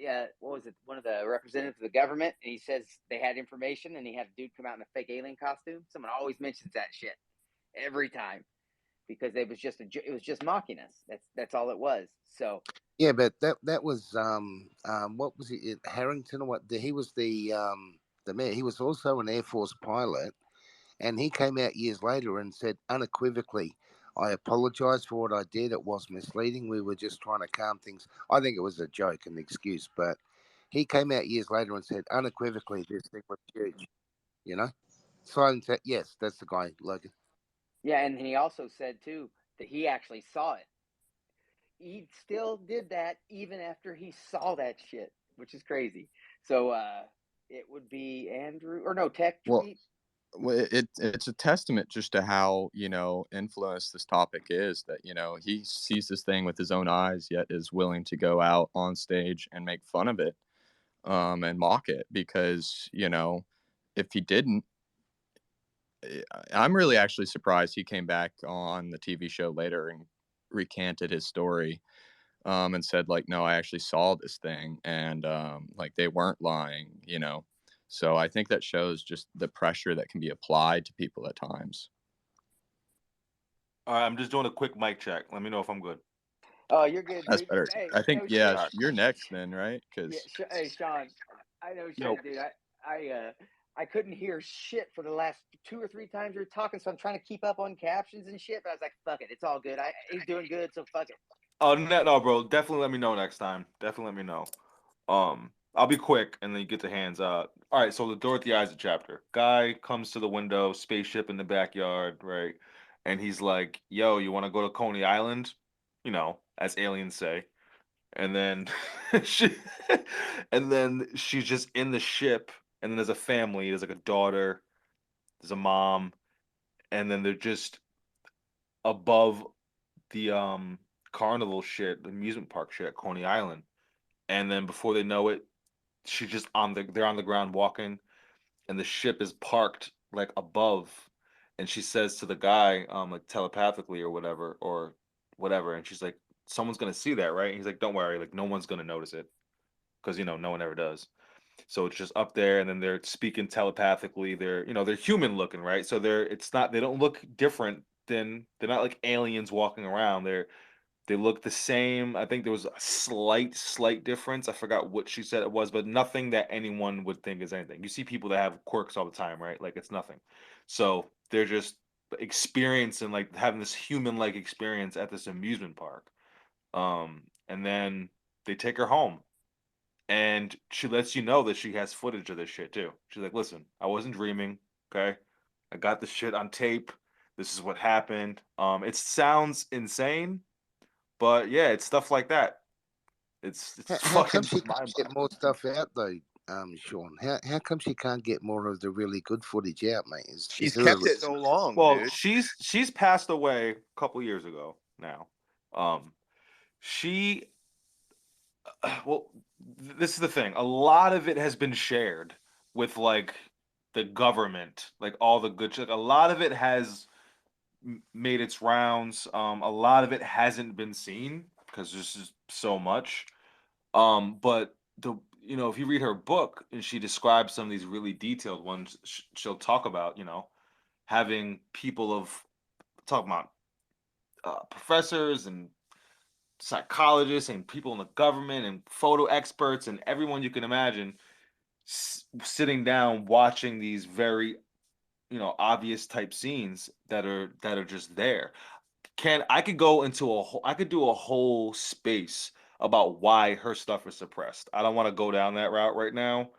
what was it? One of the representatives of the government, and he says they had information, and he had a dude come out in a fake alien costume. Someone always mentions that shit every time because it was just mocking us. That's all it was. So. Yeah, but that was what was it, Harrington or what? He was the mayor. He was also an Air Force pilot, and he came out years later and said unequivocally, "I apologize for what I did. It was misleading. We were just trying to calm things." I think it was a joke, an excuse, but he came out years later and said unequivocally, "This thing was huge." Silent said, "Yes, that's the guy, Logan." Yeah, and he also said too that he actually saw it. He still did that even after he saw that shit, which is crazy. So it would be Andrew or no Tech Well, tweet. it's a testament just to how influenced this topic is, that he sees this thing with his own eyes, yet is willing to go out on stage and make fun of it, and mock it, because if he didn't, I'm really actually surprised he came back on the TV show later and recanted his story, and said, like, no, I actually saw this thing, and like, they weren't lying. So I think that shows just the pressure that can be applied to people at times. All right, I'm just doing a quick mic check. Let me know if I'm good. Oh, you're good, That's dude. better. Hey, I think, no yeah, shit. you're next then, right? Yeah, Because hey, Sean, I know shit, Yo. dude. I couldn't hear shit for the last 2 or 3 times you were talking, so I'm trying to keep up on captions and shit. But I was like, fuck it, it's all good. He's doing good, so fuck it. Oh, no, bro. Definitely let me know next time. Definitely let me know. I'll be quick, and then you get the hands. All right. So the Dorothy Isaac chapter. Guy comes to the window, spaceship in the backyard, right? And he's like, "Yo, you want to go to Coney Island?" As aliens say. And then she, and then she's just in the ship, and then there's a family. There's like a daughter, there's a mom, and then they're just above the carnival shit, the amusement park shit at Coney Island. And then before they know it, she's just they're on the ground walking, and the ship is parked like above, and she says to the guy, like telepathically or whatever, and she's like, "Someone's gonna see that, right?" And he's like, "Don't worry, like no one's gonna notice it, because no one ever does." So it's just up there, and then they're speaking telepathically. They're human looking, right? So they don't look different they're not like aliens walking around. They look the same. I think there was a slight difference. I forgot what she said it was, but nothing that anyone would think is anything. You see people that have quirks all the time, right? Like it's nothing. So they're just experiencing, like, having this human-like experience at this amusement park. And then they take her home, and she lets you know that she has footage of this shit too. She's like, "Listen, I wasn't dreaming. Okay, I got this shit on tape. This is what happened." It sounds insane, but yeah, it's stuff like that. It's How come fucking she can't mind get more stuff out though, Sean? How come she can't get more of the really good footage out, mate? She's there kept a, it so long, Well, dude. she's passed away a couple years ago now. She well, this is the thing. A lot of it has been shared with, like, the government, like all the good shit. A lot of it has made its rounds. A lot of it hasn't been seen because there's just so much. But if you read her book and she describes some of these really detailed ones, she'll talk about, having people talking about professors and psychologists and people in the government and photo experts and everyone you can imagine sitting down watching these very obvious type scenes that are just there. I could go into I could do a whole space about why her stuff is suppressed. I don't want to go down that route right now,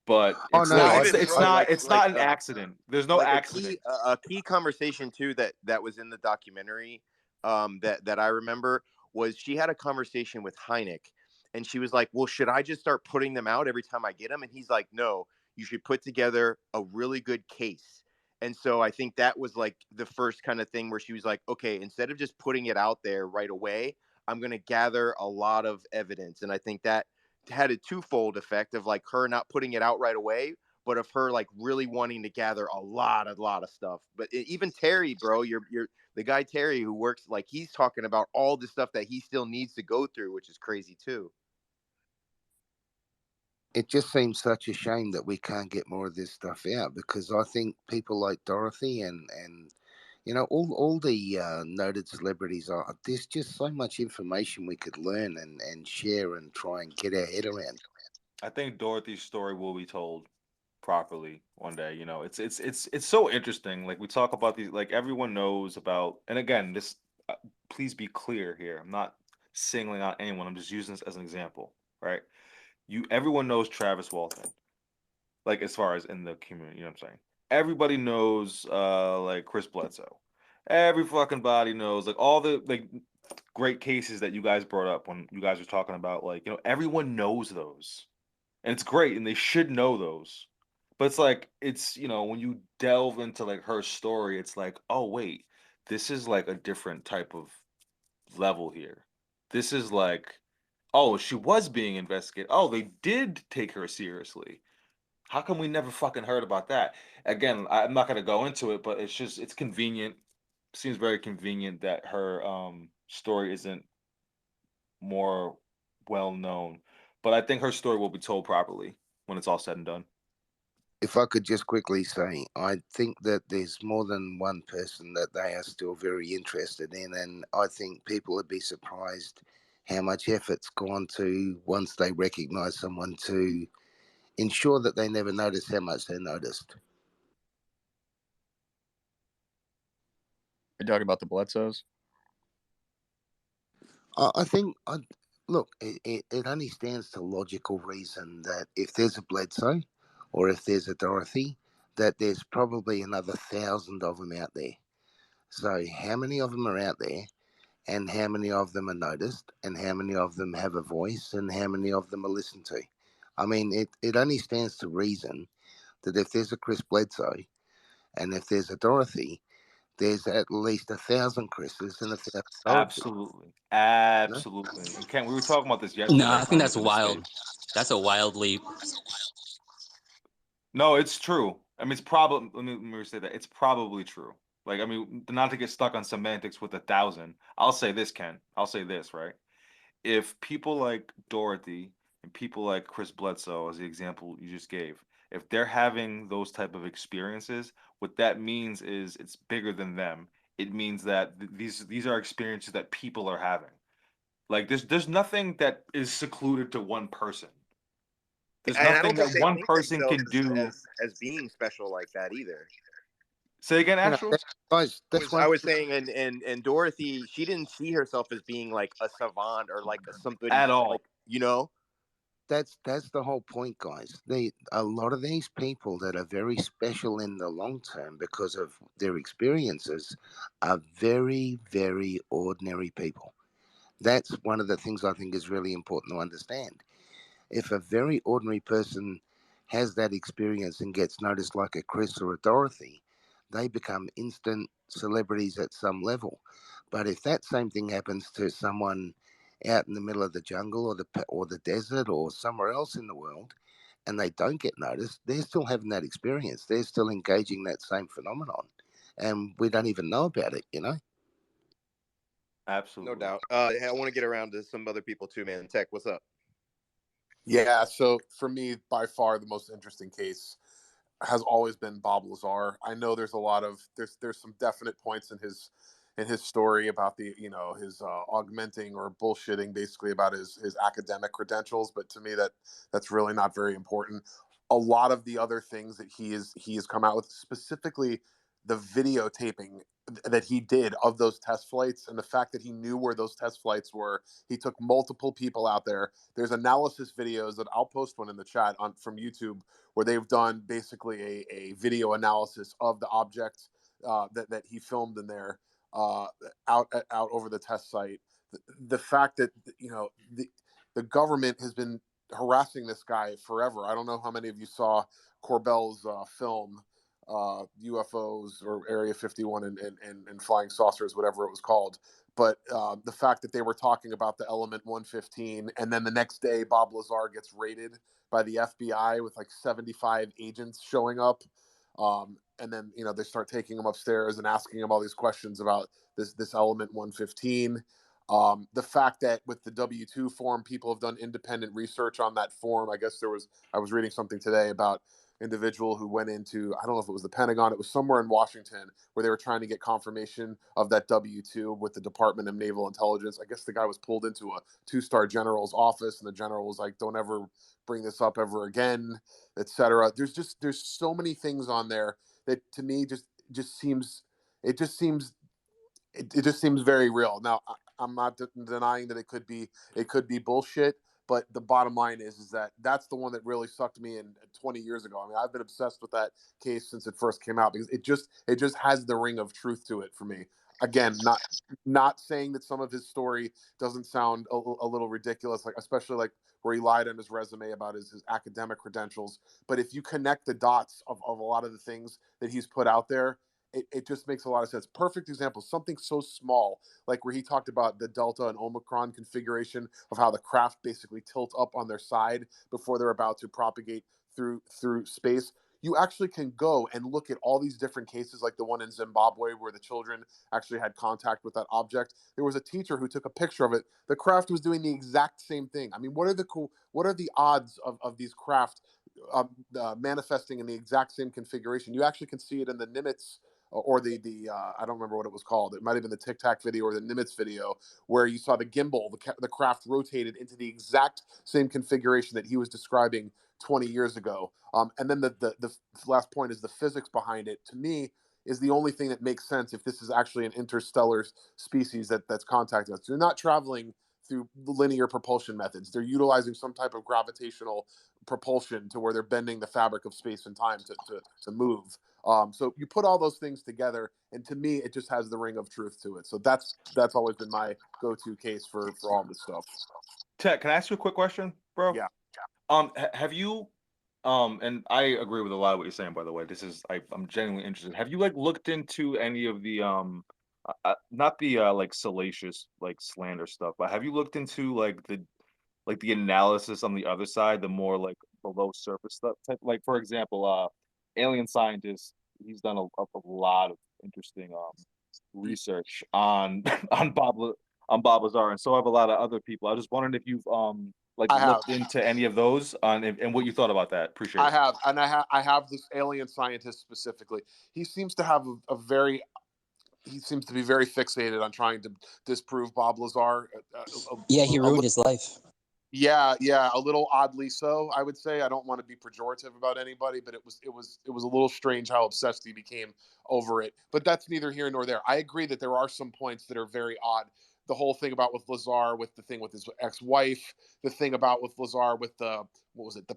but Oh it's no, not even it's bro, not it's not an accident. There's no like accident. a key conversation too that was in the documentary that I remember was she had a conversation with Hynek, and she was like, "Well, should I just start putting them out every time I get them?" And he's like, "No, you should put together a really good case." And so I think that was like the first kind of thing where she was like, "Okay, instead of just putting it out there right away, I'm going to gather a lot of evidence." And I think that had a twofold effect of like her not putting it out right away, but of her like really wanting to gather a lot of stuff. But even Terry, bro, you're the guy Terry who works, like, he's talking about all the stuff that he still needs to go through, which is crazy too. It just seems such a shame that we can't get more of this stuff out, because I think people like Dorothy and all the noted celebrities are. There's just so much information we could learn and share and try and get our head around. I think Dorothy's story will be told properly one day. It's so interesting. Like we talk about these, like everyone knows about. And again, this please be clear here. I'm not singling out anyone. I'm just using this as an example, right? Everyone knows Travis Walton, like as far as in the community. You know what I'm saying? Everybody knows like Chris Bledsoe. Every fucking body knows like all the like great cases that you guys brought up when you guys were talking about, like, everyone knows those. And it's great and they should know those. But it's like it's when you delve into like her story, it's like, oh wait, this is like a different type of level here. This is like, oh, she was being investigated. Oh, they did take her seriously. How come we never fucking heard about that? Again, I'm not gonna go into it, but it's convenient. Seems very convenient that her story isn't more well known. But I think her story will be told properly when it's all said and done. If I could just quickly say, I think that there's more than one person that they are still very interested in, and I think people would be surprised how much effort's gone to, once they recognise someone, to ensure that they never notice how much they're noticed. You're talking about the Bledsoes? I think, look, it only stands to logical reason that if there's a Bledsoe or if there's a Dorothy, that there's probably another 1,000 of them out there. So how many of them are out there, and how many of them are noticed, and how many of them have a voice, and how many of them are listened to? I mean, it only stands to reason that if there's a Chris Bledsoe and if there's a Dorothy, there's at least 1,000 Chris's and 1,000 Dorothys. Absolutely. And Ken, we were talking about this No, yesterday. I think that's in the wild. States. That's a wild leap. No, it's true. I mean, it's probably. Let me say that it's probably true. Like, I mean, not to get stuck on semantics with 1,000. I'll say this, Ken. I'll say this, right? If people like Dorothy and people like Chris Bledsoe, as the example you just gave, if they're having those type of experiences, what that means is it's bigger than them. It means that these are experiences that people are having. Like there's nothing that is secluded to one person. There's And I nothing don't think that they one think person can themselves do. as being special like that either. Say again, Astral. I was saying, and Dorothy, she didn't see herself as being like a savant or like somebody At all. Like, That's the whole point, guys. A lot of these people that are very special in the long term because of their experiences are very, very ordinary people. That's one of the things I think is really important to understand. If a very ordinary person has that experience and gets noticed like a Chris or a Dorothy, they become instant celebrities at some level. But if that same thing happens to someone out in the middle of the jungle or the desert or somewhere else in the world, and they don't get noticed, they're still having that experience. They're still engaging that same phenomenon, and we don't even know about it. Absolutely. No doubt. I want to get around to some other people too, man. Tech, what's up? Yeah, so for me, by far the most interesting case has always been Bob Lazar. I know there's a lot of there's some definite points in his in his story about the, you know, his augmenting or bullshitting basically about his academic credentials. But to me, that's really not very important. A lot of the other things that he has come out with, specifically the videotaping that he did of those test flights, and the fact that he knew where those test flights were. He took multiple people out there. There's analysis videos that I'll post one in the chat on from YouTube, where they've done basically a video analysis of the object that he filmed in there, out over the test site. The fact that, you know, the government has been harassing this guy forever. I don't know how many of you saw Corbell's film, UFOs or Area 51 and flying saucers, whatever it was called. But the fact that they were talking about the element 115, and then the next day Bob Lazar gets raided by the FBI with like 75 agents showing up. And then, you know, they start taking him upstairs and asking him all these questions about this element 115. The fact that with the W-2 form, people have done independent research on that form. I guess I was reading something today about individual who went into, I don't know if it was the Pentagon, it was somewhere in Washington, where they were trying to get confirmation of that W-2 with the Department of Naval Intelligence. I guess the guy was pulled into a 2-star general's office, and the general was like, don't ever bring this up ever again, etc. There's so many things on there that to me just seems very real. Now, I'm not denying that it could be bullshit, but the bottom line is that that's the one that really sucked me in 20 years ago. I mean, I've been obsessed with that case since it first came out, because it just has the ring of truth to it for me. Again, not saying that some of his story doesn't sound a little ridiculous, like especially like where he lied on his resume about his academic credentials. But if you connect the dots of a lot of the things that he's put out there, it just makes a lot of sense. Perfect example, something so small, like where he talked about the Delta and Omicron configuration of how the craft basically tilt up on their side before they're about to propagate through space. You actually can go and look at all these different cases, like the one in Zimbabwe where the children actually had contact with that object. There was a teacher who took a picture of it. The craft was doing the exact same thing. I mean, what are the odds of these craft manifesting in the exact same configuration? You actually can see it in the Nimitz, or the I don't remember what it was called. It might have been the Tic Tac video or the Nimitz video, where you saw the gimbal, the craft rotated into the exact same configuration that he was describing 20 years ago. And then the last point is the physics behind it, to me, is the only thing that makes sense if this is actually an interstellar species that's contacting us. They're not traveling through linear propulsion methods. They're utilizing some type of gravitational propulsion to where they're bending the fabric of space and time to move. So you put all those things together, and to me, it just has the ring of truth to it. So that's always been my go-to case for all this stuff. Ted, can I ask you a quick question, bro? Yeah. Have you, and I agree with a lot of what you're saying, by the way. I'm genuinely interested. Have you like looked into any of the not the like salacious like slander stuff, but have you looked into like the analysis on the other side, the more like below surface stuff? Like for example, alien scientist, he's done a lot of interesting research on on Bob Lazar, and so have a lot of other people. I was just wondering if you've like looked into any of those and what you thought about that. Appreciate it. I have, and I have this alien scientist specifically. He seems to have he seems to be very fixated on trying to disprove Bob Lazar. Yeah, he ruined his life. Yeah, a little oddly so, I would say. I don't want to be pejorative about anybody, but it was a little strange how obsessed he became over it. But that's neither here nor there. I agree that there are some points that are very odd. The whole thing about with Lazar, with the thing with his ex-wife, the thing about with Lazar with the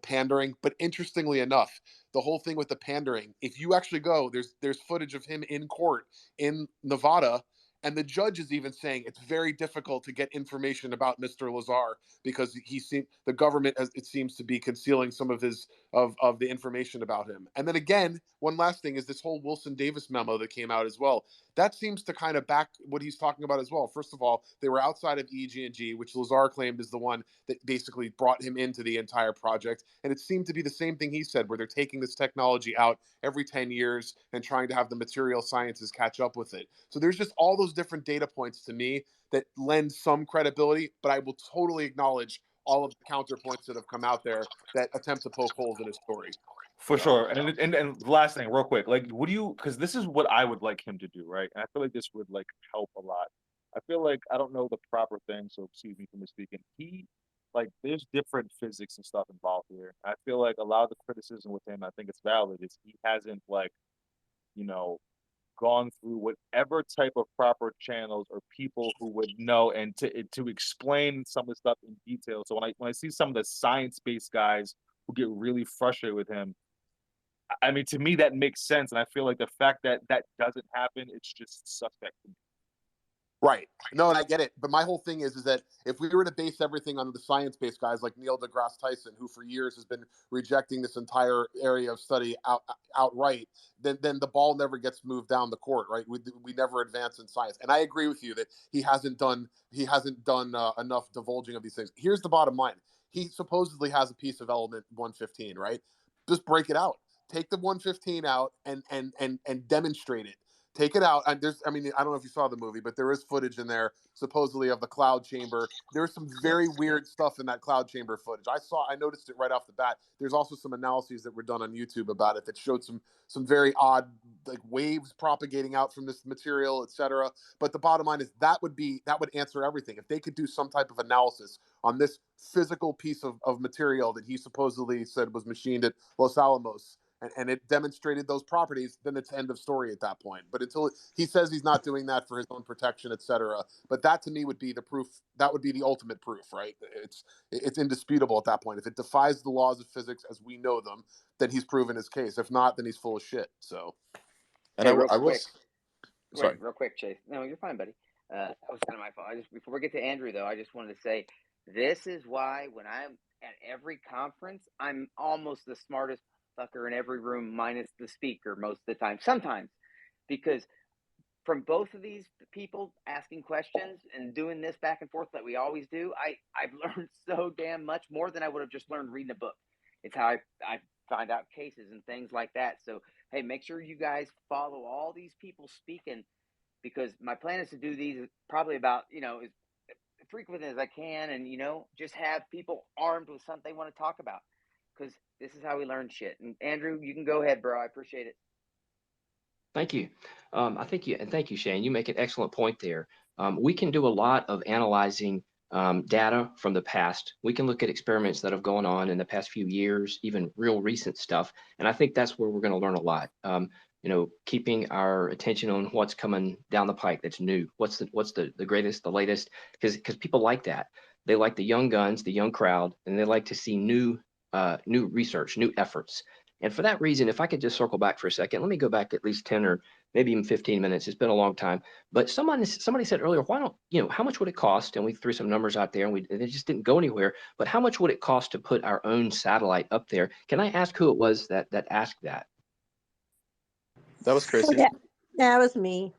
pandering. But interestingly enough, the whole thing with the pandering, if you actually go, there's footage of him in court in Nevada. And the judge is even saying it's very difficult to get information about Mr. Lazar because the government, as it seems to be, concealing some of the information about him. And then again, one last thing is this whole Wilson Davis memo that came out as well. That seems to kind of back what he's talking about as well. First of all, they were outside of EG&G, which Lazar claimed is the one that basically brought him into the entire project. And it seemed to be the same thing he said, where they're taking this technology out every 10 years and trying to have the material sciences catch up with it. So there's just all those different data points to me that lend some credibility, but I will totally acknowledge all of the counterpoints that have come out there that attempt to poke holes in his story. For sure. And the last thing, real quick, like, would you? Because this is what I would like him to do, right? And I feel like this would like help a lot. I feel like I don't know the proper thing, so excuse me for misspeaking. Like, there's different physics and stuff involved here. I feel like a lot of the criticism with him, I think it's valid, is he hasn't like, you know, gone through whatever type of proper channels or people who would know and to explain some of the stuff in detail. So when I see some of the science-based guys who get really frustrated with him, I mean, to me that makes sense, and I feel like the fact that that doesn't happen, it's just suspect to me. Right. No, and I get it. But my whole thing is that if we were to base everything on the science-based guys like Neil deGrasse Tyson, who for years has been rejecting this entire area of study outright, then the ball never gets moved down the court, right? We never advance in science. And I agree with you that he hasn't done enough divulging of these things. Here's the bottom line: he supposedly has a piece of element 115, right? Just break it out. Take the 115 out and demonstrate it. Take it out. And I don't know if you saw the movie, but there is footage in there supposedly of the cloud chamber. There's some very weird stuff in that cloud chamber footage. I noticed it right off the bat. There's also some analyses that were done on YouTube about it that showed some very odd like waves propagating out from this material, etc. But the bottom line is that would answer everything. If they could do some type of analysis on this physical piece of material that he supposedly said was machined at Los Alamos, and it demonstrated those properties, then it's end of story at that point. But until he says he's not doing that for his own protection, etc. But that to me would be the proof. That would be the ultimate proof, right? It's indisputable at that point. If it defies the laws of physics as we know them, then he's proven his case. If not, then he's full of shit. So, And Hey, I will. Sorry. Wait, real quick, Chase. No, you're fine, buddy. That was kind of my fault. Before we get to Andrew, though, I just wanted to say this is why when I'm at every conference, I'm almost the smartest fucker in every room, minus the speaker most of the time. Sometimes, because from both of these people asking questions and doing this back and forth that we always do, I've learned so damn much more than I would have just learned reading a book. It's how I find out cases and things like that. So, hey, make sure you guys follow all these people speaking, because my plan is to do these probably about, as frequent as I can, and, just have people armed with something they want to talk about, because this is how we learn shit. And Andrew, you can go ahead, bro. I appreciate it. Thank you. Thank you, Shane. You make an excellent point there. We can do a lot of analyzing data from the past. We can look at experiments that have gone on in the past few years, even real recent stuff. And I think that's where we're going to learn a lot. Keeping our attention on what's coming down the pike that's new. What's the greatest, the latest? Because people like that. They like the young guns, the young crowd, and they like to see new research, new efforts. And for that reason, if I could just circle back for a second, let me go back at least 10 or maybe even 15 minutes. It's been a long time. But somebody said earlier, why don't, how much would it cost? And we threw some numbers out there and it just didn't go anywhere. But how much would it cost to put our own satellite up there? Can I ask who it was that asked that? That was Chrissy. That was me.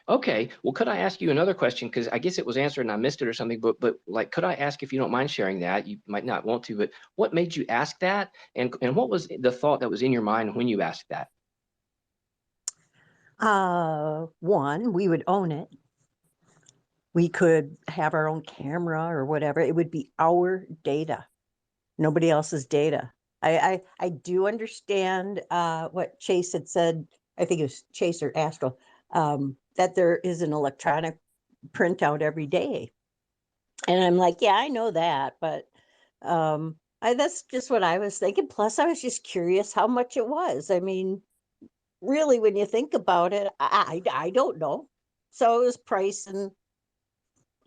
Okay, well, could I ask you another question? Because I guess it was answered and I missed it or something, but like, could I ask, if you don't mind sharing that? You might not want to, but what made you ask that? And what was the thought that was in your mind when you asked that? One, we would own it. We could have our own camera or whatever. It would be our data, nobody else's data. I do understand what Chase had said. I think it was Chase or Astral, that there is an electronic printout every day. And I'm like, yeah, I know that, but that's just what I was thinking. Plus, I was just curious how much it was. I mean, really, when you think about it, I don't know. So it was price and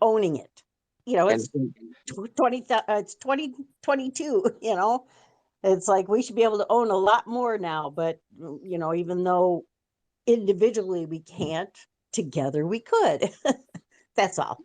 owning it. It's 2022, It's like we should be able to own a lot more now, but even though individually we can't, together we could. That's all.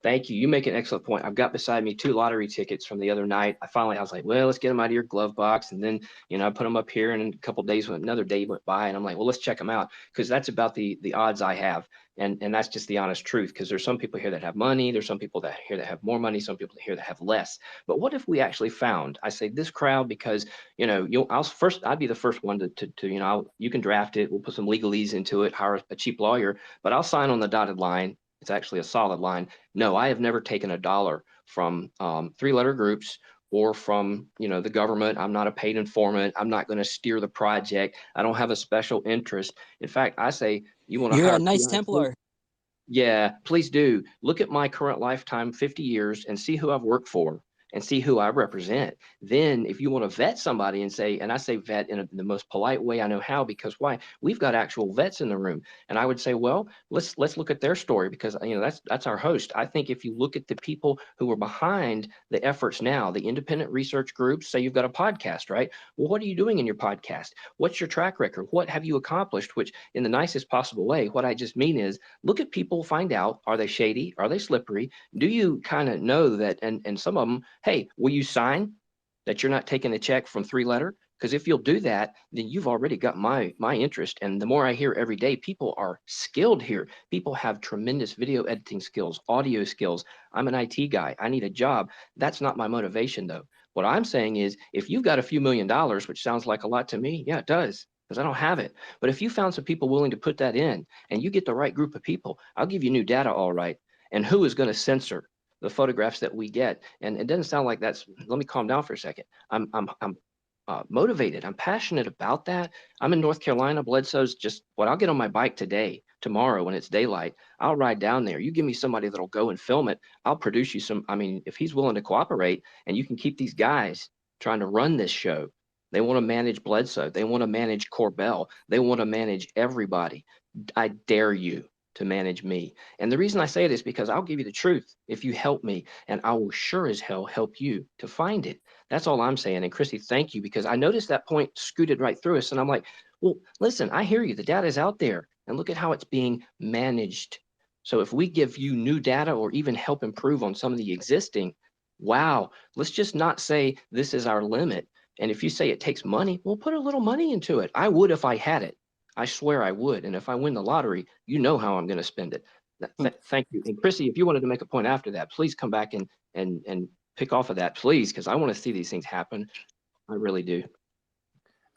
Thank you. You make an excellent point. I've got beside me 2 lottery tickets from the other night. I was like, well, let's get them out of your glove box. And then, I put them up here, and a couple of days, another day went by, and I'm like, well, let's check them out, because that's about the odds I have. And that's just the honest truth, because there's some people here that have money. There's some people here that have more money, some people here that have less. But what if we actually found, I say this crowd, because, I'd be the first one to you can draft it. We'll put some legalese into it, hire a cheap lawyer, but I'll sign on the dotted line. It's actually a solid line. No, I have never taken $1 from 3-letter groups or from, the government. I'm not a paid informant. I'm not going to steer the project. I don't have a special interest. In fact, I say, you want to You're hire a nice PI, Templar. yeah, please do. Look at my current lifetime, 50 years, and see who I've worked for and see who I represent. Then if you want to vet somebody and say, and I say vet in the most polite way I know how, because why? We've got actual vets in the room. And I would say, well, let's look at their story, because that's our host. I think if you look at the people who are behind the efforts now, the independent research groups, say you've got a podcast, right? Well, what are you doing in your podcast? What's your track record? What have you accomplished? Which in the nicest possible way, what I just mean is look at people, find out, are they shady? Are they slippery? Do you kind of know that? And some of them, hey, will you sign that you're not taking a check from 3-letter? Because if you'll do that, then you've already got my interest. And the more I hear every day, people are skilled here. People have tremendous video editing skills, audio skills. I'm an IT guy. I need a job. That's not my motivation, though. What I'm saying is, if you've got a few $1,000,000, which sounds like a lot to me, yeah, it does, because I don't have it. But if you found some people willing to put that in, and you get the right group of people, I'll give you new data, all right. And who is going to censor the photographs that we get? And it doesn't sound like that's. Let me calm down for a second. I'm motivated. I'm passionate about that. I'm in North Carolina. Bledsoe's just what. I'll get on my bike today, tomorrow when it's daylight. I'll ride down there. You give me somebody that'll go and film it. I'll produce you some. I mean, if he's willing to cooperate, and you can keep these guys trying to run this show. They want to manage Bledsoe. They want to manage Corbell. They want to manage everybody. I dare you to manage me. And the reason I say it is because I'll give you the truth if you help me, and I will sure as hell help you to find it. That's all I'm saying. And Chrissy, thank you, because I noticed that point scooted right through us. And I'm like, well, listen, I hear you. The data is out there, and look at how it's being managed. So if we give you new data or even help improve on some of the existing, wow, let's just not say this is our limit. And if you say it takes money, we'll put a little money into it. I would if I had it. I swear I would. And if I win the lottery, you know how I'm going to spend it. Thank you. And Chrissy, if you wanted to make a point after that, please come back and pick off of that, please, because I want to see these things happen. I really do.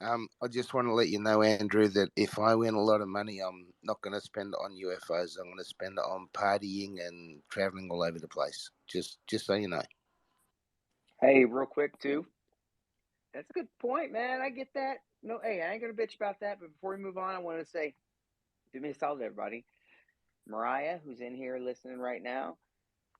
I just want to let you know, Andrew, that if I win a lot of money, I'm not going to spend it on UFOs. I'm going to spend it on partying and traveling all over the place. Just so you know. Hey, real quick too. That's a good point, man. I get that. No, hey, I ain't gonna bitch about that. But before we move on, I want to say, do me a solid, everybody. Mariah, who's in here listening right now,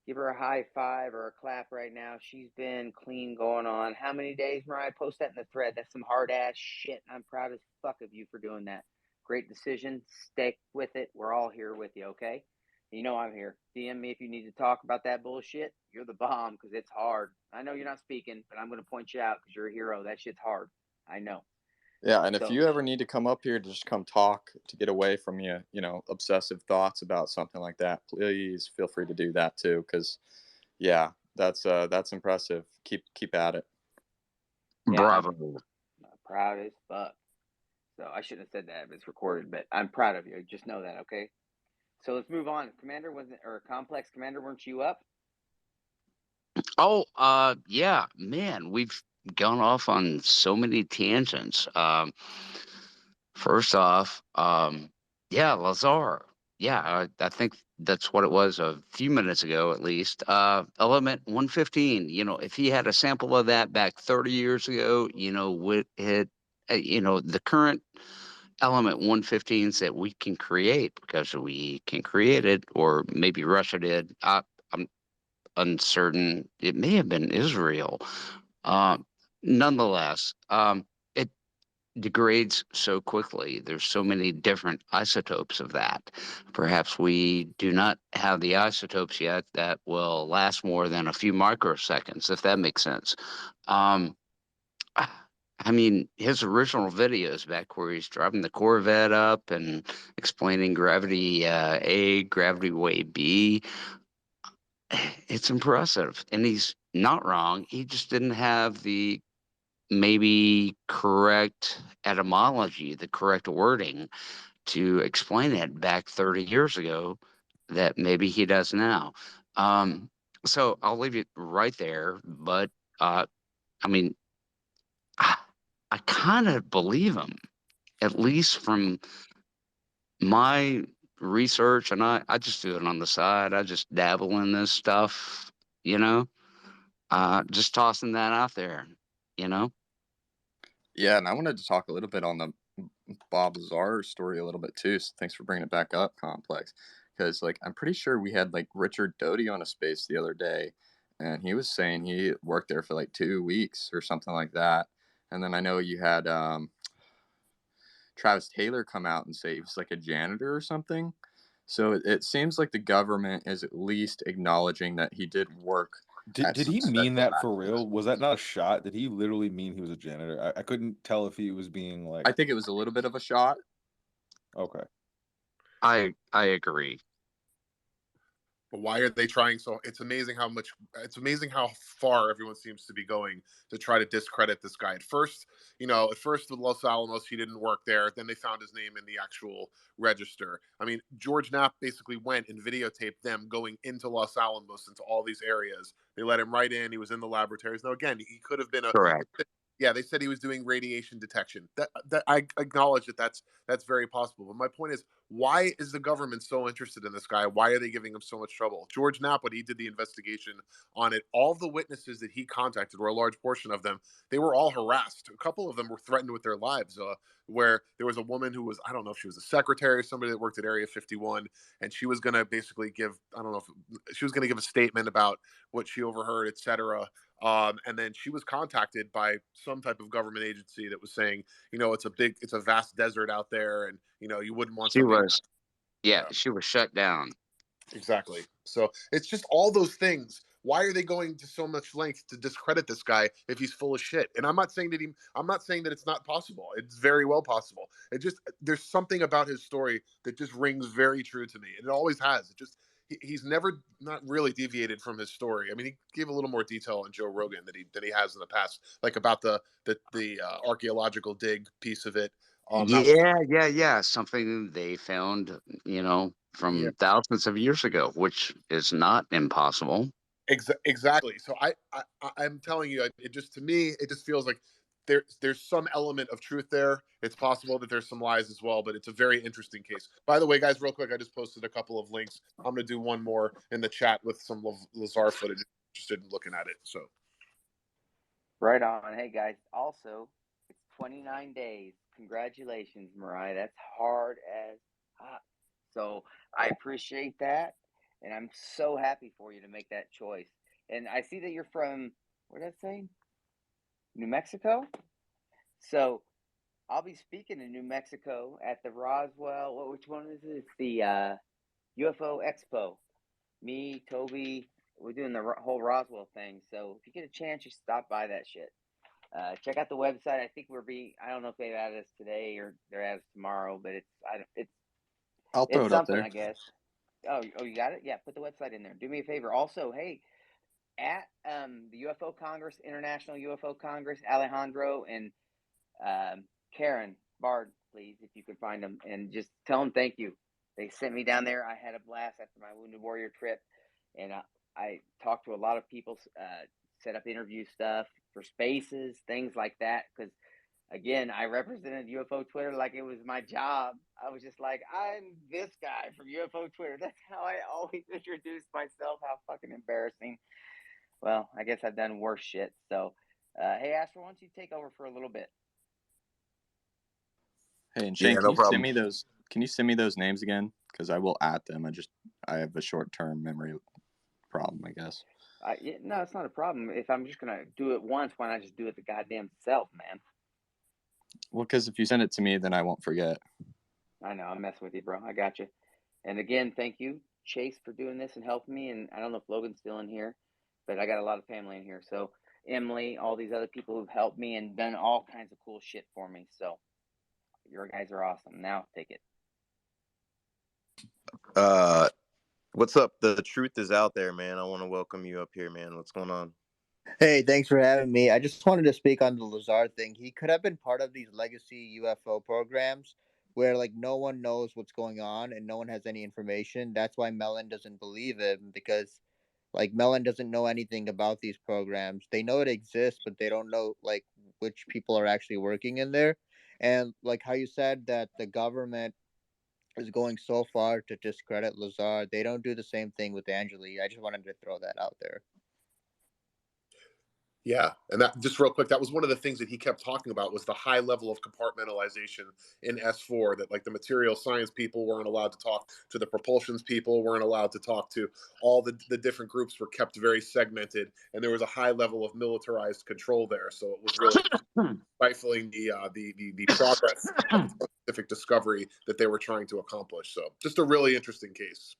give her a high five or a clap right now. She's been clean going on. How many days, Mariah? Post that in the thread. That's some hard ass shit. I'm proud as fuck of you for doing that. Great decision. Stick with it. We're all here with you, okay? You know I'm here. DM me if you need to talk about that bullshit. You're the bomb, because it's hard. I know you're not speaking, but I'm going to point you out because you're a hero. That shit's hard. I know. Yeah, and if So, you ever need to come up here to just come talk to get away from obsessive thoughts about something like that, please feel free to do that too. Because, yeah, that's impressive. Keep at it. yeah, Bravo. I'm proud as fuck. So I shouldn't have said that if it's recorded, but I'm proud of you. Just know that, okay? So let's move on. Commander, Complex Commander, weren't you up? Oh, yeah, man, we've gone off on so many tangents. First off, yeah, Lazar. Yeah, I think that's what it was a few minutes ago, at least. Element 115. If he had a sample of that back 30 years ago, with it, the current element 115s that we can create, because we can create it, or maybe Russia did. I'm uncertain. It may have been Israel. Nonetheless, it degrades so quickly. There's so many different isotopes of that. Perhaps we do not have the isotopes yet that will last more than a few microseconds, if that makes sense. I mean, his original videos back where he's driving the Corvette up and explaining gravity A, gravity wave B, it's impressive. And he's not wrong. He just didn't have the maybe correct etymology, the correct wording to explain it back 30 years ago that maybe he does now. So I'll leave it right there. But I mean, I kind of believe him, at least from my research. And I just do it on the side. I just dabble in this stuff, you know? Just tossing that out there, you know? Yeah, and I wanted to talk a little bit on the Bob Lazar story a little bit too. So thanks for bringing it back up, Complex. Because like I'm pretty sure we had like Richard Doty on a space the other day, and he was saying he worked there for like 2 weeks or something like that. And then I know you had Travis Taylor come out and say he was like a janitor or something. So it seems like the government is at least acknowledging that he did work. Did he mean that for real? Was that not a shot? Did he literally mean he was a janitor? I couldn't tell if he was being like. I think it was a little bit of a shot. Okay. I agree. But why are they trying so? It's amazing how far everyone seems to be going to try to discredit this guy. At first with Los Alamos, he didn't work there. Then they found his name in the actual register. I mean, George Knapp basically went and videotaped them going into Los Alamos, into all these areas. They let him right in. He was in the laboratories. Now, again, he could have been Correct. Yeah, they said he was doing radiation detection. That I acknowledge that's very possible. But my point is, why is the government so interested in this guy? Why are they giving him so much trouble? George Knapp, when he did the investigation on it, all the witnesses that he contacted, or a large portion of them, they were all harassed. A couple of them were threatened with their lives. Where there was a woman who was, I don't know if she was a secretary or somebody that worked at Area 51, and she was going to basically give, I don't know if she was going to give a statement about what she overheard, etc. And then she was contacted by some type of government agency that was saying, it's a vast desert out there, and you wouldn't want She something. was, she was shut down. Exactly. So it's just all those things. Why are they going to so much length to discredit this guy if he's full of shit? And I'm not saying that it's not possible. It's very well possible. There's something about his story that just rings very true to me, and it always has. He's never not really deviated from his story. I mean, he gave a little more detail on Joe Rogan than he has in the past, like about the archaeological dig piece of it. Yeah. Something they found, from Yeah. thousands of years ago, which is not impossible. Exactly. So I'm telling you, to me, it just feels like there's some element of truth there. It's possible that there's some lies as well, but it's a very interesting case. By the way, guys, real quick, I just posted a couple of links. I'm going to do one more in the chat with some Lazar footage. Interested in looking at it. So right on. Hey guys, also it's 29 days. Congratulations, Mariah. That's hard as hot. So I appreciate that, and I'm so happy for you to make that choice. And I see that you're from, where did I say? New Mexico. So I'll be speaking in New Mexico at the Roswell. Which one is it? It's the UFO Expo. Me, Toby, we're doing the whole Roswell thing. So if you get a chance, you stop by that shit. Check out the website. I think I don't know if they've added us today or they're added us tomorrow, but I'll throw it's it up something, there. I guess. Oh, you got it? Yeah, put the website in there. Do me a favor. Also, hey, at the UFO Congress, International UFO Congress, Alejandro and Karen Bard, please, if you could find them, and just tell them thank you. They sent me down there. I had a blast after my Wounded Warrior trip, and I talked to a lot of people, set up interview stuff for spaces, things like that, because again, I represented UFO Twitter like it was my job. I was just like, I'm this guy from UFO Twitter. That's how I always introduce myself. How fucking embarrassing. Well, I guess I've done worse shit. So, hey, Astral, why don't you take over for a little bit? Hey, and Shane, Yeah, can no you problem. send me those names again? Because I will add them. I have a short-term memory problem, I guess. No, it's not a problem. If I'm just gonna do it once, why not just do it the goddamn self, man? Well, because if you send it to me, then I won't forget. I know, I'm messing with you, bro. I got you. And again, thank you, Chase, for doing this and helping me. And I don't know if Logan's still in here, but I got a lot of family in here. So Emily, all these other people who've helped me and done all kinds of cool shit for me. So your guys are awesome. Now take it. What's up? The truth is out there, man. I want to welcome you up here, man. What's going on? Hey, thanks for having me. I just wanted to speak on the Lazar thing. He could have been part of these legacy UFO programs where like no one knows what's going on and no one has any information. That's why Mellon doesn't believe him, because like Mellon doesn't know anything about these programs. They know it exists, but they don't know like which people are actually working in there. And like how you said that the government is going so far to discredit Lazar, they don't do the same thing with Angeli. I just wanted to throw that out there. Yeah, and that, just real quick, that was one of the things that he kept talking about, was the high level of compartmentalization in S4, that like the material science people weren't allowed to talk to the propulsions people, weren't allowed to talk to all the different groups, were kept very segmented, and there was a high level of militarized control there. So it was really stifling the progress of the scientific discovery that they were trying to accomplish. So just a really interesting case.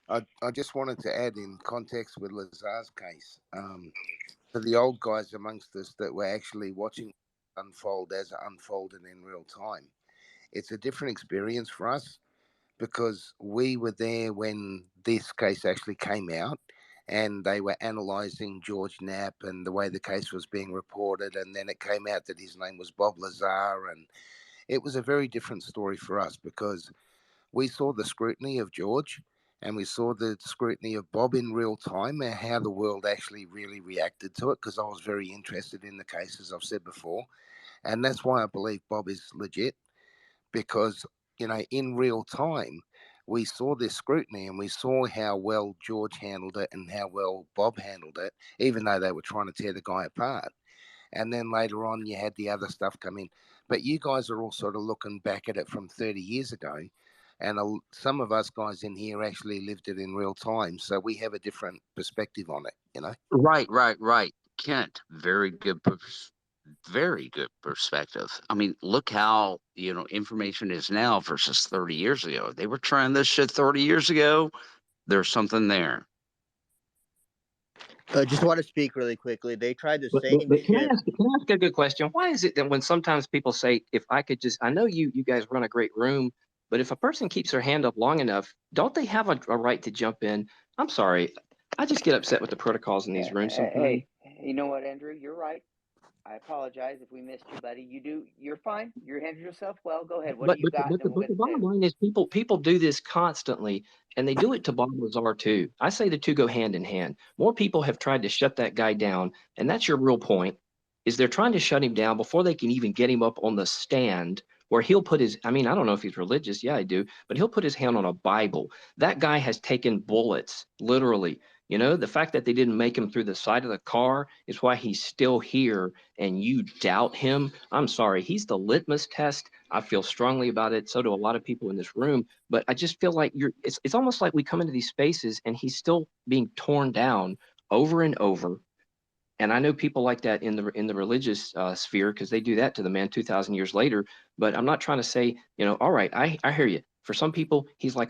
I just wanted to add in context with Lazar's case, for the old guys amongst us that were actually watching unfold as it unfolded in real time. It's a different experience for us because we were there when this case actually came out, and they were analysing George Knapp and the way the case was being reported, and then it came out that his name was Bob Lazar, and it was a very different story for us because we saw the scrutiny of George and we saw the scrutiny of Bob in real time and how the world actually really reacted to it, because I was very interested in the case, as I've said before. And that's why I believe Bob is legit, because, you know, in real time, we saw this scrutiny and we saw how well George handled it and how well Bob handled it, even though they were trying to tear the guy apart. And then later on, you had the other stuff come in. But you guys are all sort of looking back at it from 30 years ago. And some of us guys in here actually lived it in real time. So we have a different perspective on it, you know? Right. Kent, very good perspective. I mean, look how, information is now versus 30 years ago. They were trying this shit 30 years ago. There's something there. I just want to speak really quickly. They tried the But, same but, but can I shit. ask a good question? Why is it that when sometimes people say, if I could just, I know you guys run a great room, but if a person keeps their hand up long enough, don't they have a right to jump in? I'm sorry. I just get upset with the protocols in these rooms sometimes. Hey, you know what, Andrew? You're right. I apologize if we missed you, buddy. You're fine. You handled yourself well. Go ahead. What do you got? And we'll But get the to bottom Taylor. line is people do this constantly, and they do it to Bob Lazar too. I say the two go hand in hand. More people have tried to shut that guy down, and that's your real point, is they're trying to shut him down before they can even get him up on the stand where he'll put his, I mean, I don't know if he's religious. Yeah, I do. But he'll put his hand on a Bible. That guy has taken bullets, literally. You know, the fact that they didn't make him through the side of the car is why he's still here, and you doubt him. I'm sorry. He's the litmus test. I feel strongly about it. So do a lot of people in this room. But I just feel like it's almost like we come into these spaces and he's still being torn down over and over. And I know people like that in the religious sphere, because they do that to the man 2,000 years later. But I'm not trying to say, all right, I hear you. For some people, he's a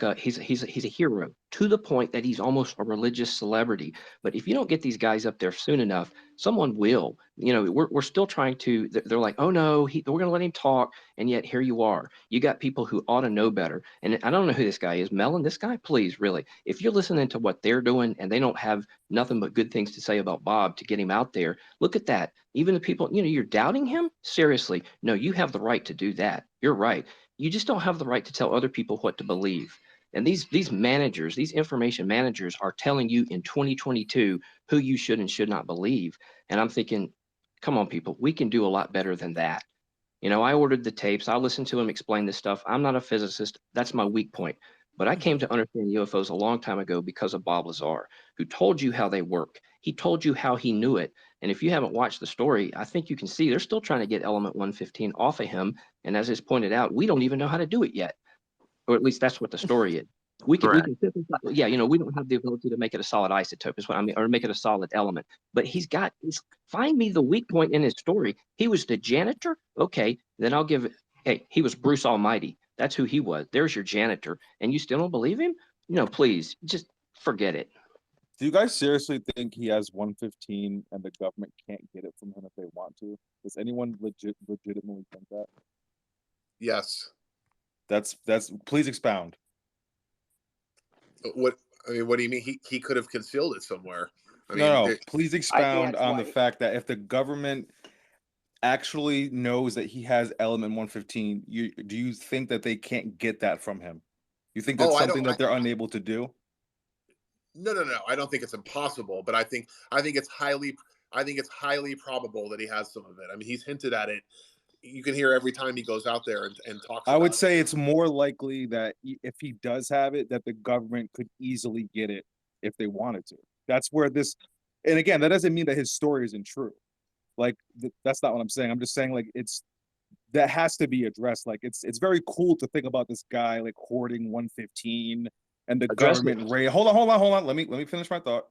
hero, to the point that he's almost a religious celebrity. But if you don't get these guys up there soon enough, someone will. We're still trying to. They're like, oh no, we're going to let him talk, and yet here you are. You got people who ought to know better. And I don't know who this guy is, Mellon. This guy, please, really, if you're listening to what they're doing and they don't have nothing but good things to say about Bob to get him out there, look at that. Even the people, you're doubting him. Seriously, no, you have the right to do that. You're right. You just don't have the right to tell other people what to believe. And these managers, these information managers, are telling you in 2022 who you should and should not believe. And I'm thinking, come on, people, we can do a lot better than that. I ordered the tapes. I listened to him explain this stuff. I'm not a physicist. That's my weak point. But I came to understand UFOs a long time ago because of Bob Lazar, who told you how they work. He told you how he knew it. And if you haven't watched the story, I think you can see they're still trying to get element 115 off of him. And as is pointed out, we don't even know how to do it yet. Or at least that's what the story is. We can, Correct. we don't have the ability to make it a solid isotope, is what I mean, or make it a solid element. But find me the weak point in his story. He was the janitor. Okay, then I'll give it. Hey, he was Bruce Almighty. That's who he was. There's your janitor, and you still don't believe him? Please, just forget it. Do you guys seriously think he has 115 and the government can't get it from him if they want to? Does anyone legitimately think that? Yes. That's please expound. What do you mean? He could have concealed it somewhere. No. Please expound on the fact that if the government actually knows that he has element 115, do you think that they can't get that from him? You think that's something that they're unable to do? No. I don't think it's impossible, but I think it's highly probable that he has some of it. I mean, he's hinted at it. You can hear every time he goes out there and talks. I would say it's more likely that if he does have it, that the government could easily get it if they wanted to. That's where this And again, that doesn't mean that his story isn't true. Like that's not what I'm saying. I'm just saying like that has to be addressed. Like it's very cool to think about this guy like hoarding 115 and the Address it. government raid. Hold on. Let me finish my thought.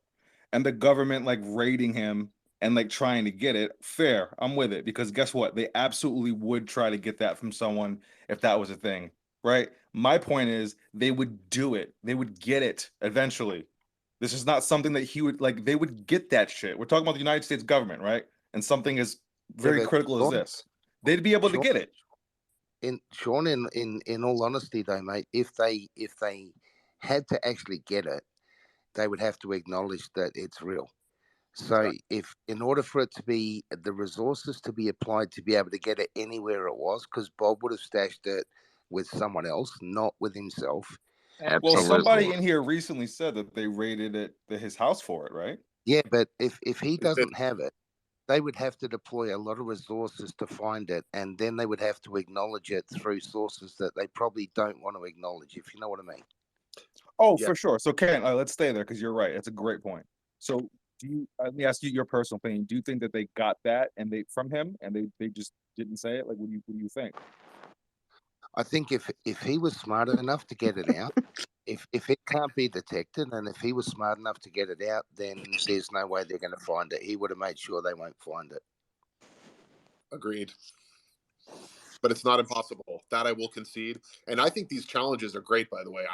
And the government like raiding him and like trying to get it. Fair, I'm with it, because guess what? They absolutely would try to get that from someone if that was a thing, right? My point is they would do it. They would get it eventually. This is not something that he would like. They would get that shit. We're talking about the United States government, right? And something as Yeah, very but critical as Sean, this, they'd be able to Sean, get it. Sean, in all honesty, though, mate, if they had to actually get it, they would have to acknowledge that it's real. So, if in order for it to be the resources to be applied to be able to get it anywhere it was, because Bob would have stashed it with someone else, not with himself. Well, somebody Absolutely. in here recently said that they raided his house for it, right? Yeah, but if he It did. doesn't have it, they would have to deploy a lot of resources to find it, and then they would have to acknowledge it through sources that they probably don't want to acknowledge, if you know what I mean. Oh, Yeah. for sure. So Ken, let's stay there because you're right. It's a great point. So let me ask you your personal opinion. Do you think that they got that and they from him and they just didn't say it? Like, what do you think? I think if he was smart enough to get it out, if it can't be detected, and if he was smart enough to get it out, then there's no way they're going to find it. He would have made sure they won't find it. Agreed. But it's not impossible. That I will concede. And I think these challenges are great, by the way.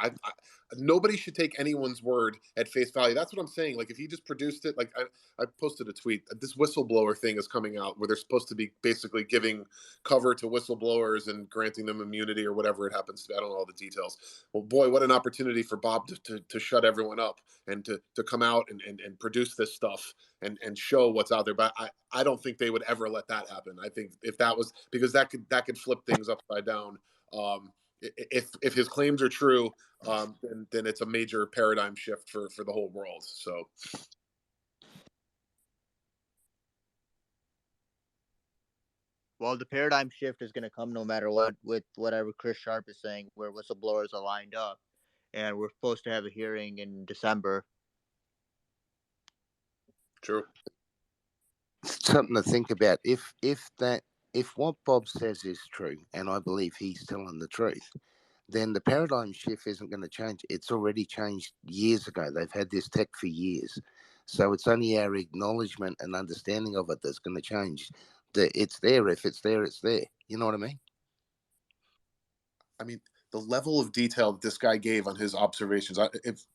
Nobody should take anyone's word at face value. That's what I'm saying. Like, if he just produced it, like I posted a tweet. This whistleblower thing is coming out where they're supposed to be basically giving cover to whistleblowers and granting them immunity or whatever it happens to be. I don't know all the details. Well, boy, what an opportunity for Bob to shut everyone up and to come out and produce this stuff and show what's out there. But I don't think they would ever let that happen. I think if that was, because that could flip things upside down. If his claims are true, then it's a major paradigm shift for the whole world. So Well, the paradigm shift is going to come no matter what, with whatever Chris Sharp is saying, where whistleblowers are lined up, and we're supposed to have a hearing in December. True. Something to think about. If what Bob says is true, and I believe he's telling the truth, then the paradigm shift isn't going to change. It's already changed years ago. They've had this tech for years. So it's only our acknowledgement and understanding of it that's going to change. It's there. If it's there, it's there. You know what I mean? I mean, the level of detail that this guy gave on his observations.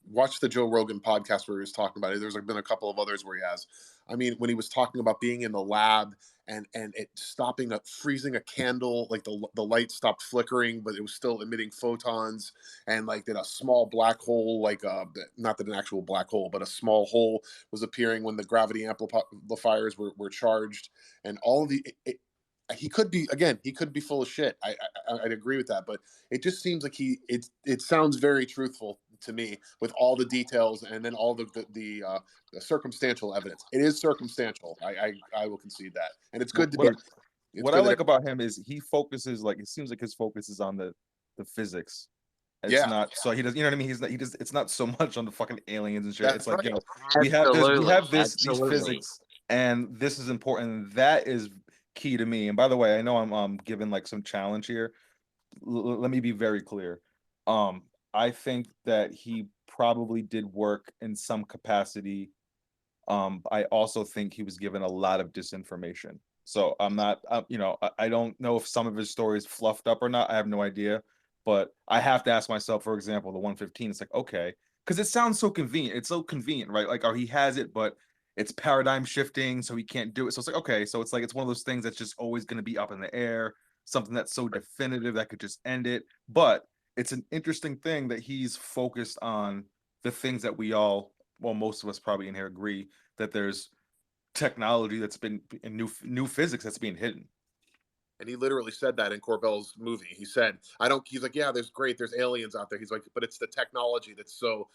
Watch the Joe Rogan podcast where he was talking about it. There's been a couple of others where he has. I mean, when he was talking about being in the lab and it freezing a candle, like the light stopped flickering, but it was still emitting photons, and like that a small black hole, like not that an actual black hole, but a small hole was appearing when the gravity amplifiers were charged, and all of he could be full of shit. I'd agree with that, but it just seems like it sounds very truthful to me with all the details and then all the circumstantial evidence. It is circumstantial. I will concede that, and it's good to be. What I like about him is he focuses, like, it seems like his focus is on the physics. It's not, so he does, you know what I mean? It's not so much on the fucking aliens and shit. That's it's like, right. you know, we have these Absolutely. physics, and this is important. That is key to me. And by the way, I know I'm giving like some challenge here. Let me be very clear. I think that he probably did work in some capacity. I also think he was given a lot of disinformation. So I'm not, you know, I don't know if some of his stories fluffed up or not. I have no idea, but I have to ask myself, for example, the 115. It's like, okay, because it sounds so convenient. It's so convenient, right? Like, or he has it, but it's paradigm shifting, so he can't do it. So it's like, okay, so it's one of those things that's just always going to be up in the air. Something that's so definitive that could just end it. But it's an interesting thing that he's focused on the things that we all, well, most of us probably in here agree that there's technology that's been in new physics that's being hidden. And he literally said that in Corbell's movie. He said, he's like, yeah, there's aliens out there. He's like, but it's the technology that's so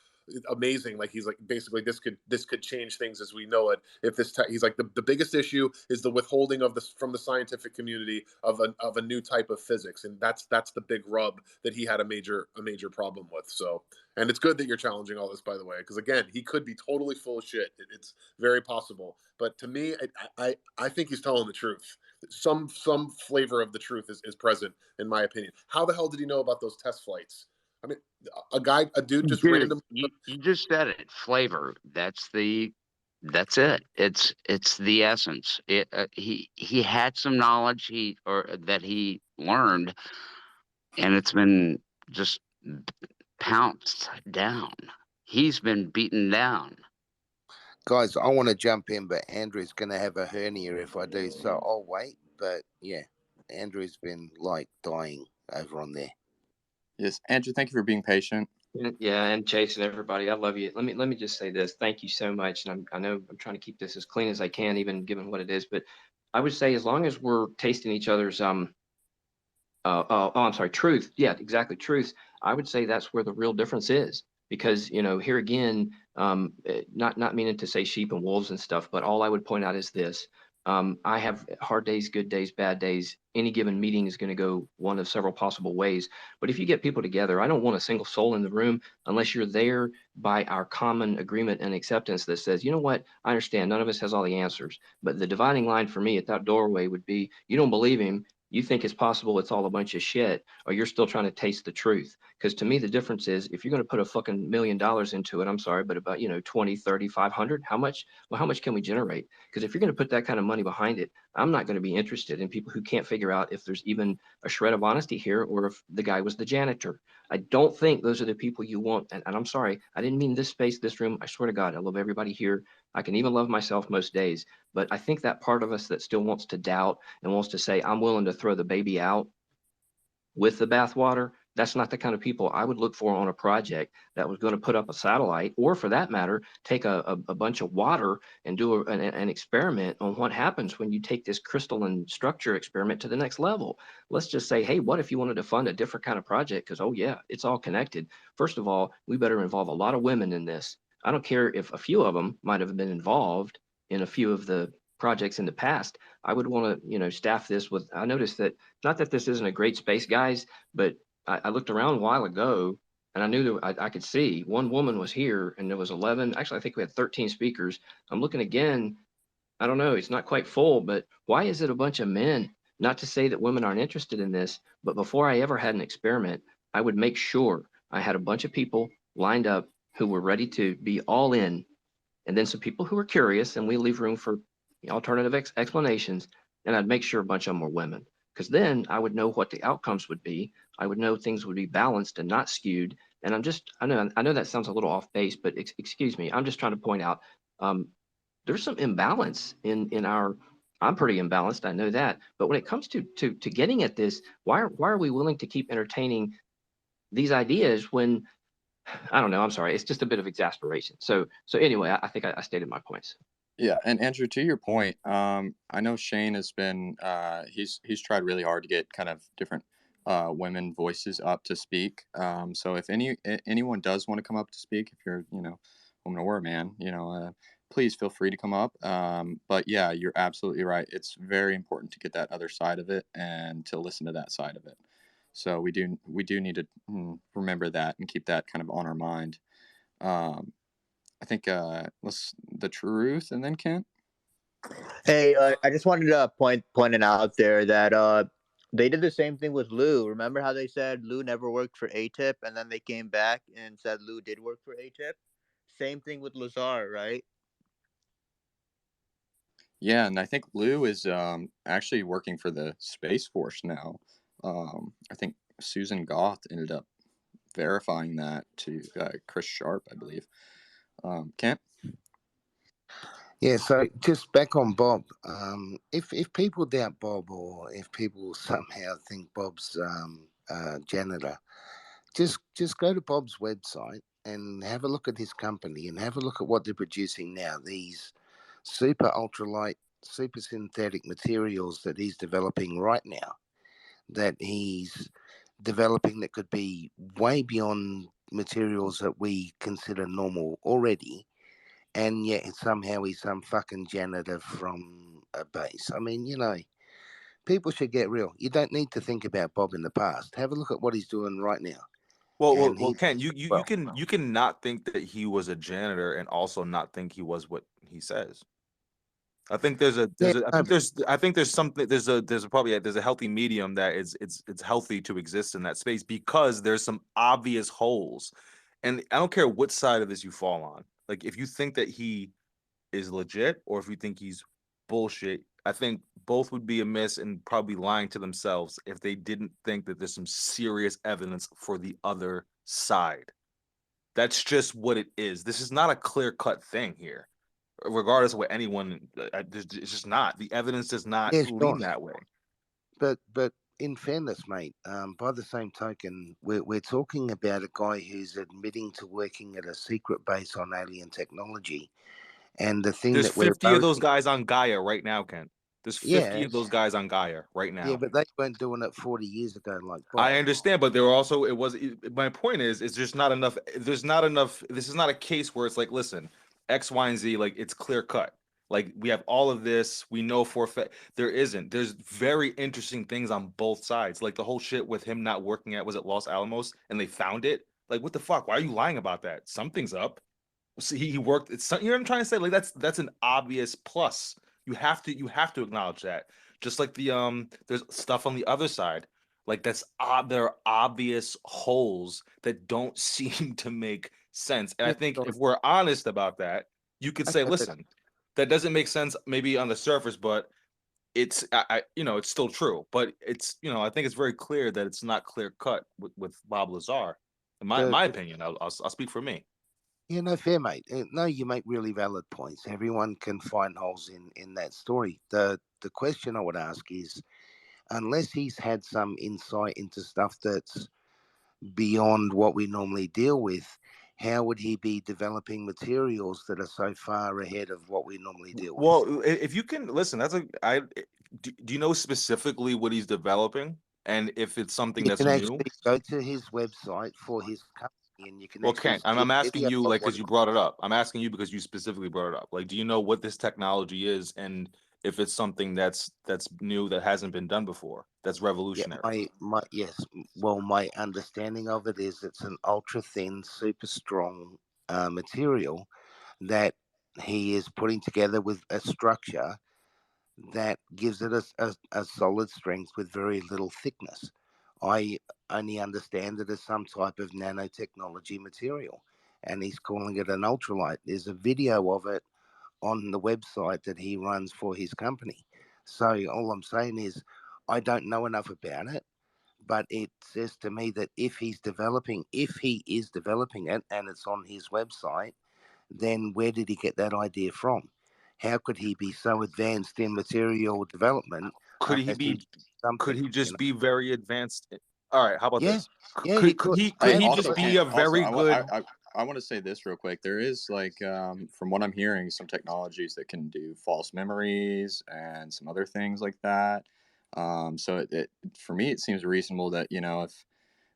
amazing. Like he's like basically this could change things as we know it. If this he's like the biggest issue is the withholding of this from the scientific community of a new type of physics, and that's the big rub that he had a major problem with. So, and it's good that you're challenging all this, by the way, because again, he could be totally full of shit. It's very possible, but to me, I think he's telling the truth. Some flavor of the truth is present, in my opinion. How the hell did he know about those test flights? I mean, a dude just Dude, random. you just said it. Flavor. That's it. It's the essence. He had some knowledge that he learned, and it's been just pounced down. He's been beaten down. Guys, I want to jump in, but Andrew's going to have a hernia if I do, so I'll wait. But yeah, Andrew's been like dying over on there. Yes, Andrew, thank you for being patient. Yeah, and Chase and everybody, I love you. Let me just say this. Thank you so much. And I know I'm trying to keep this as clean as I can, even given what it is. But I would say as long as we're tasting each other's I'm sorry, truth. Yeah, exactly, truth. I would say that's where the real difference is, because here again, not meaning to say sheep and wolves and stuff, but all I would point out is this. I have hard days, good days, bad days. Any given meeting is going to go one of several possible ways. But if you get people together, I don't want a single soul in the room unless you're there by our common agreement and acceptance that says, you know what, I understand none of us has all the answers. But the dividing line for me at that doorway would be, you don't believe him. You think it's possible it's all a bunch of shit, or you're still trying to taste the truth. Because to me, the difference is if you're going to put a fucking $1 million into it, I'm sorry, but about, 20, 30, 500, how much? Well, how much can we generate? Because if you're going to put that kind of money behind it, I'm not going to be interested in people who can't figure out if there's even a shred of honesty here or if the guy was the janitor. I don't think those are the people you want. And I'm sorry, I didn't mean this space, this room. I swear to God, I love everybody here. I can even love myself most days. But I think that part of us that still wants to doubt and wants to say, I'm willing to throw the baby out with the bathwater, that's not the kind of people I would look for on a project that was going to put up a satellite, or for that matter, take a bunch of water and do an experiment on what happens when you take this crystalline structure experiment to the next level. Let's just say, hey, what if you wanted to fund a different kind of project? Because, oh yeah, it's all connected. First of all, we better involve a lot of women in this. I don't care if a few of them might have been involved in a few of the projects in the past. I would want to, staff this with, I noticed that, not that this isn't a great space, guys, but I looked around a while ago and I knew that I could see one woman was here and there was 11. Actually, I think we had 13 speakers. I'm looking again. I don't know. It's not quite full, but why is it a bunch of men? Not to say that women aren't interested in this, but before I ever had an experiment, I would make sure I had a bunch of people lined up who were ready to be all in, and then some people who were curious, and we leave room for alternative explanations. And I'd make sure a bunch of them were women, because then I would know what the outcomes would be. I would know things would be balanced and not skewed. And I know that sounds a little off base, but excuse me. I'm just trying to point out there's some imbalance in our. I'm pretty imbalanced, I know that. But when it comes to getting at this, why are we willing to keep entertaining these ideas when, I don't know, I'm sorry, it's just a bit of exasperation. So anyway, I think I stated my points. Yeah, and Andrew, to your point, I know Shane has been he's tried really hard to get kind of different women voices up to speak. So if anyone does want to come up to speak, if you're woman or man, please feel free to come up. But yeah, you're absolutely right. It's very important to get that other side of it and to listen to that side of it. So we do need to remember that and keep that kind of on our mind. I think let's the truth and then Kent. Hey, I just wanted to point it out there that they did the same thing with Lou. Remember how they said Lou never worked for ATIP, and then they came back and said Lou did work for ATIP? Same thing with Lazar, right? Yeah, and I think Lou is actually working for the Space Force now. I think Susan Goth ended up verifying that to Chris Sharp, I believe. Kent? Yeah, so just back on Bob. If people doubt Bob, or if people somehow think Bob's janitor, just go to Bob's website and have a look at his company and have a look at what they're producing now. These super ultralight, super synthetic materials that he's developing right now, that he's developing that could be way beyond materials that we consider normal already, and yet somehow he's some fucking janitor from a base. I mean, people should get real. You don't need to think about Bob in the past. Have a look at what he's doing right now. Well, Ken, you can not think that he was a janitor and also not think he was what he says. I think there's something there's a healthy medium that it's healthy to exist in that space because there's some obvious holes, and I don't care what side of this you fall on. Like if you think that he is legit or if you think he's bullshit, I think both would be amiss and probably lying to themselves if they didn't think that there's some serious evidence for the other side. That's just what it is. This is not a clear-cut thing here. Regardless of what anyone, it's just not. The evidence does not Yeah, lean sure. that way. But in fairness, mate, by the same token, we're talking about a guy who's admitting to working at a secret base on alien technology, and the thing There's that we're 50 of those guys on Gaia right now, Ken. There's 50 yeah, of those guys on Gaia right now. yeah, but they weren't doing it 40 years ago, like Bob. I understand, but there were also my point is it's just not enough. There's not enough. This is not a case where it's like, listen, X, Y, and Z, like it's clear cut. Like we have all of this, we know for a fact. There isn't. There's very interesting things on both sides. Like the whole shit with him not working at, was it Los Alamos, and they found it. Like what the fuck? Why are you lying about that? Something's up. See, he worked. You know what I'm trying to say? Like that's an obvious plus. You have to acknowledge that. Just like there's stuff on the other side. Like there are obvious holes that don't seem to make sense. And I think if we're honest about that, you could say, listen, that doesn't make sense maybe on the surface, but it's it's still true. But it's I think it's very clear that it's not clear cut with Bob Lazar. In my opinion, I'll speak for me. Yeah, no, fair, mate. No, you make really valid points. Everyone can find holes in that story. The question I would ask is, unless he's had some insight into stuff that's beyond what we normally deal with, how would he be developing materials that are so far ahead of what we normally deal with? Well, if you can listen, do you know specifically what he's developing, and if it's something You that's can new? actually go to his website for his company, and you can. Well, actually Kent, see I'm a asking video you of like what because you brought it up. I'm asking you because you specifically brought it up. Like, do you know what this technology is, and if it's something that's new that hasn't been done before, that's revolutionary? Yes. Well, my understanding of it is it's an ultra thin, super strong material that he is putting together with a structure that gives it a solid strength with very little thickness. I only understand it as some type of nanotechnology material, and he's calling it an ultralight. There's a video of it on the website that he runs for his company. So all I'm saying is I don't know enough about it, but it says to me that if he is developing it and it's on his website, then where did he get that idea from? How could he be so advanced in material development? Could he just be very advanced? All right, how about this? Yeah, he Could he Also, just be a very good? I want to say this real quick. There is from what I'm hearing, some technologies that can do false memories and some other things like that. So for me, it seems reasonable that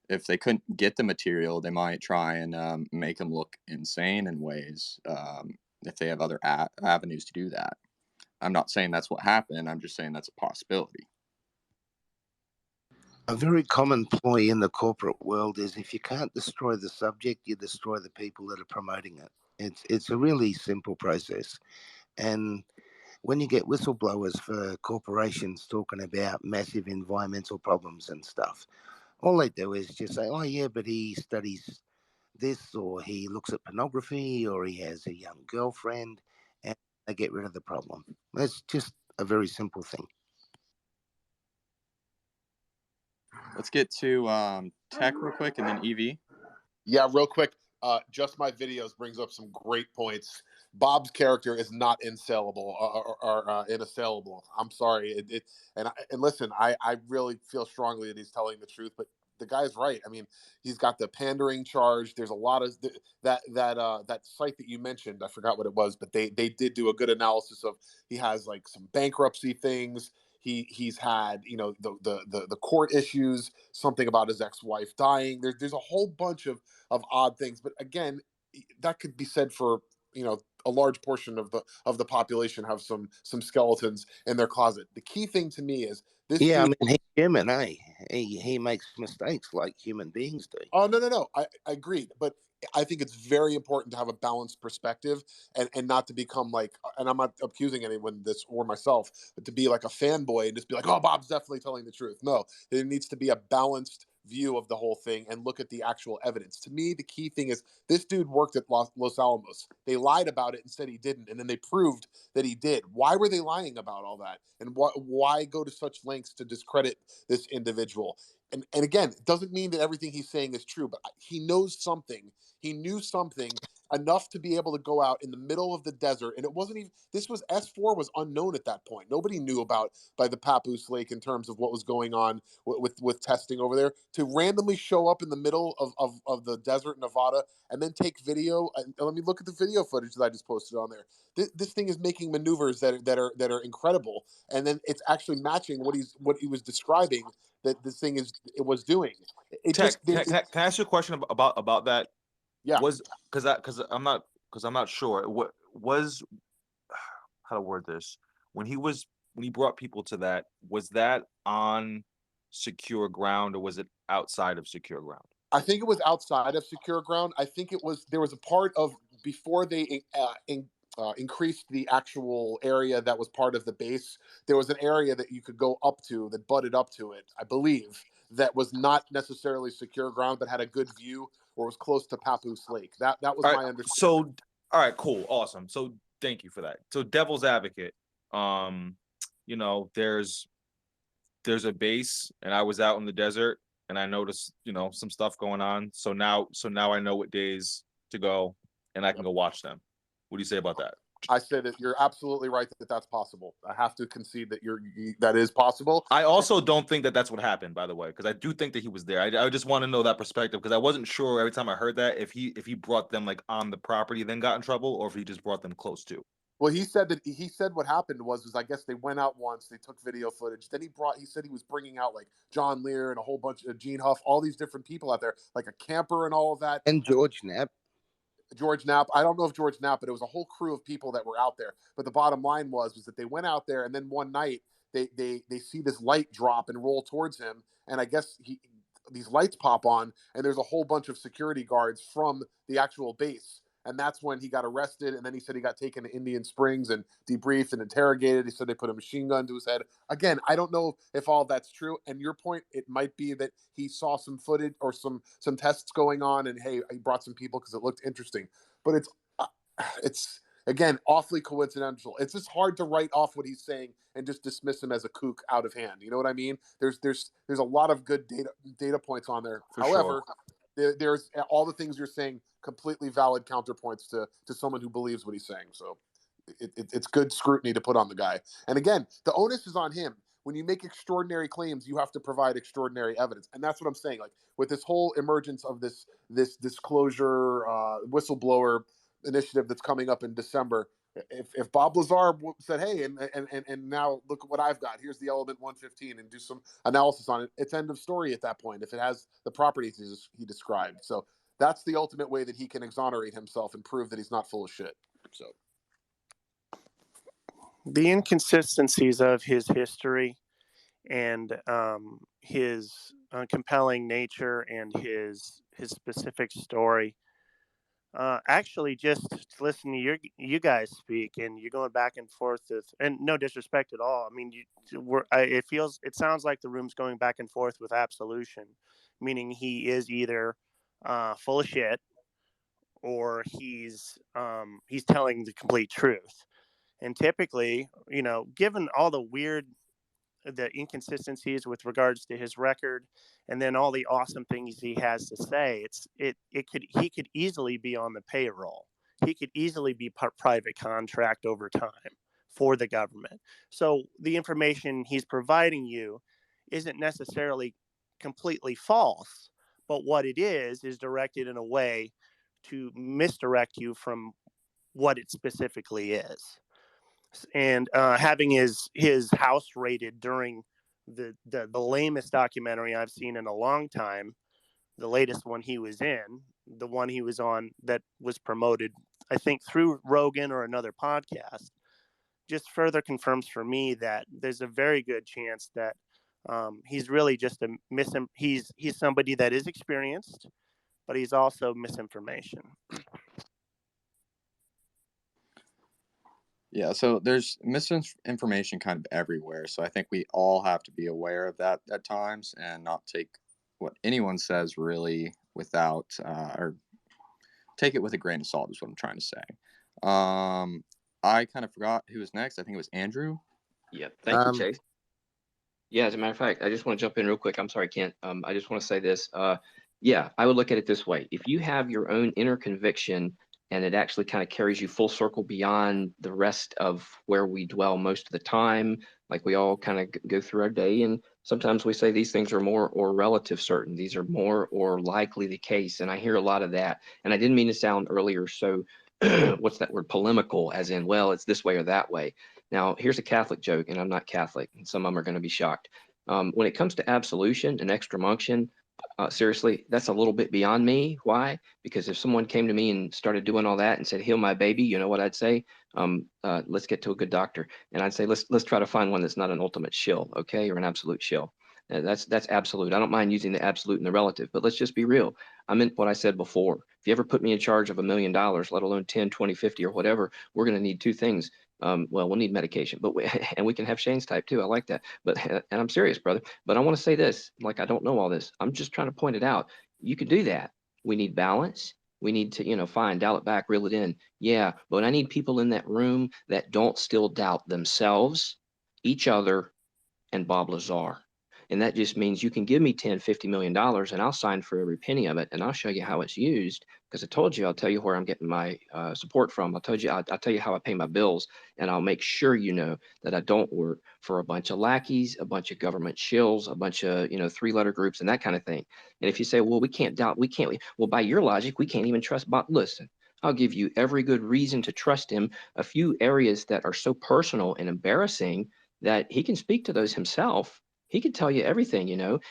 if they couldn't get the material, they might try and make them look insane in ways. If they have other avenues to do that, I'm not saying that's what happened. I'm just saying that's a possibility. A very common ploy in the corporate world is if you can't destroy the subject, you destroy the people that are promoting it. It's a really simple process. And when you get whistleblowers for corporations talking about massive environmental problems and stuff, all they do is just say, oh, yeah, but he studies this, or he looks at pornography, or he has a young girlfriend, and they get rid of the problem. That's just a very simple thing. Let's get to tech real quick, and then EV. Yeah, real quick. Just my videos brings up some great points. Bob's character is not insellable or inassailable. I'm sorry. And listen, I really feel strongly that he's telling the truth, but the guy's right. I mean, he's got the pandering charge. There's a lot of that site that you mentioned. I forgot what it was, but they did do a good analysis of. He has like some bankruptcy things. He's had, you know, the court issues, something about his ex-wife dying. There's a whole bunch of odd things. But again, that could be said for, you know, a large portion of the population have some skeletons in their closet. The key thing to me is this. Yeah, I dude, mean, he's human, eh? He makes mistakes like human beings do. Oh, no. I agreed. But I think it's very important to have a balanced perspective and not to become like, and I'm not accusing anyone of this or myself, but to be like a fanboy and just be like, oh, Bob's definitely telling the truth. No, there needs to be a balanced view of the whole thing and look at the actual evidence. To me, the key thing is this dude worked at Los Alamos. They lied about it and said he didn't, and then they proved that he did. Why were they lying about all that? And why go to such lengths to discredit this individual? And again, it doesn't mean that everything he's saying is true, but he knows something. He knew something enough to be able to go out in the middle of the desert. And it wasn't even, this was, S4 was unknown at that point. Nobody knew about by the Papoose Lake in terms of what was going on with testing over there. To randomly show up in the middle of the desert in Nevada and then take video. And let me look at the video footage that I just posted on there. This thing is making maneuvers that are incredible. And then it's actually matching what he was describing that this thing was doing. It Tech, just can I ask you a question about that? Yeah. Was because I'm not sure. What was, how to word this? When he brought people to that, was that on secure ground or was it outside of secure ground? I think it was outside of secure ground. I think there was a part of before they increased the actual area that was part of the base. There was an area that you could go up to that butted up to it, I believe, that was not necessarily secure ground, but had a good view or was close to Papoose Lake. That was my understanding. So, all right, cool, awesome. So, thank you for that. So, devil's advocate, you know, there's a base, and I was out in the desert, and I noticed, you know, some stuff going on. So now I know what days to go, and I can go watch them. What do you say about that? I say that you're absolutely right that that's possible. I have to concede that that is possible. I also don't think that that's what happened, by the way, because I do think that he was there. I just want to know that perspective because I wasn't sure every time I heard that if he brought them like on the property then got in trouble or if he just brought them close to. Well, he said what happened was I guess they went out once, they took video footage. Then he said he was bringing out like John Lear and a whole bunch of Gene Huff, all these different people out there, like a camper and all of that. And George Knapp. I don't know if George Knapp, but it was a whole crew of people that were out there. But the bottom line was that they went out there and then one night they see this light drop and roll towards him. And I guess these lights pop on and there's a whole bunch of security guards from the actual base. And that's when he got arrested. And then he said he got taken to Indian Springs and debriefed and interrogated. He said they put a machine gun to his head. Again, I don't know if all that's true. And your point, it might be that he saw some footage or some tests going on. And hey, he brought some people because it looked interesting. But it's again awfully coincidental. It's just hard to write off what he's saying and just dismiss him as a kook out of hand. You know what I mean? There's a lot of good data points on there. For However, sure. there's all the things you're saying, completely valid counterpoints to someone who believes what he's saying. So it's good scrutiny to put on the guy. And again, the onus is on him. When you make extraordinary claims, you have to provide extraordinary evidence. And that's what I'm saying. Like with this whole emergence of this disclosure whistleblower initiative that's coming up in December, if Bob Lazar said, hey, and now look what I've got, here's the element 115 and do some analysis on it, it's end of story at that point if it has the properties he described. So that's the ultimate way that he can exonerate himself and prove that he's not full of shit. So the inconsistencies of his history and his compelling nature and his specific story. Actually, just to listen to you guys speak, and you're going back and forth with, and no disrespect at all. I mean, it sounds like the room's going back and forth with absolution, meaning he is either full of shit or he's telling the complete truth. And typically, you know, given all the inconsistencies with regards to his record, and then all the awesome things he has to say, he could easily be on the payroll. He could easily be private contract over time for the government. So the information he's providing you isn't necessarily completely false, but what it is directed in a way to misdirect you from what it specifically is. and having his house raided during the lamest documentary I've seen in a long time, the latest one he was in, the one he was on that was promoted, I think, through Rogan or another podcast, just further confirms for me that there's a very good chance that he's really just he's somebody that is experienced, but he's also misinformation. Yeah, so there's misinformation kind of everywhere. So I think we all have to be aware of that at times and not take what anyone says really without, or take it with a grain of salt is what I'm trying to say. I kind of forgot who was next. I think it was Andrew. Yep. Thank you, Chase. Yeah, as a matter of fact, I just want to jump in real quick. I'm sorry, Kent. I just want to say this. Yeah, I would look at it this way. If you have your own inner conviction and it actually kind of carries you full circle beyond the rest of where we dwell most of the time, like we all kind of go through our day, and sometimes we say these things are more or relative certain. These are more or likely the case. And I hear a lot of that. And I didn't mean to sound earlier so, what's that word, polemical, as in, well, it's this way or that way. Now, here's a Catholic joke, and I'm not Catholic, and some of them are going to be shocked. When it comes to absolution and extreme unction, seriously, that's a little bit beyond me. Why? Because if someone came to me and started doing all that and said, "Heal my baby," you know what I'd say? Let's get to a good doctor, and I'd say, let's try to find one that's not an ultimate shill, okay, or an absolute shill. That's absolute. I don't mind using the absolute and the relative, but let's just be real. I meant what I said before. If you ever put me in charge of $1 million, let alone 10, 20, 50, or whatever, we're going to need two things. Well, we'll need medication, but and we can have Shane's type too. I like that. But and I'm serious, brother. But I want to say this, like I don't know all this. I'm just trying to point it out. You could do that. We need balance. We need to, fine, dial it back, reel it in. Yeah, but I need people in that room that don't still doubt themselves, each other, and Bob Lazar. And that just means you can give me $10, $50 million and I'll sign for every penny of it. And I'll show you how it's used, because I told you, I'll tell you where I'm getting my support from. I'll tell you how I pay my bills, and I'll make sure you know that I don't work for a bunch of lackeys, a bunch of government shills, a bunch of, 3-letter groups and that kind of thing. And if you say, well, we can't doubt, well, by your logic, we can't even trust Bob. Listen, I'll give you every good reason to trust him. A few areas that are so personal and embarrassing that he can speak to those himself. He could tell you everything,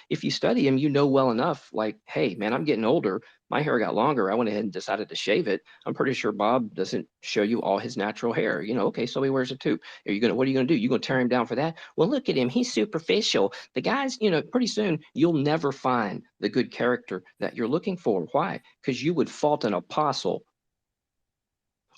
If you study him, well enough, like, hey, man, I'm getting older. My hair got longer. I went ahead and decided to shave it. I'm pretty sure Bob doesn't show you all his natural hair. Okay, so he wears a tube. What are you going to do? You going to tear him down for that? Well, look at him. He's superficial. The guy's, pretty soon you'll never find the good character that you're looking for. Why? Because you would fault an apostle,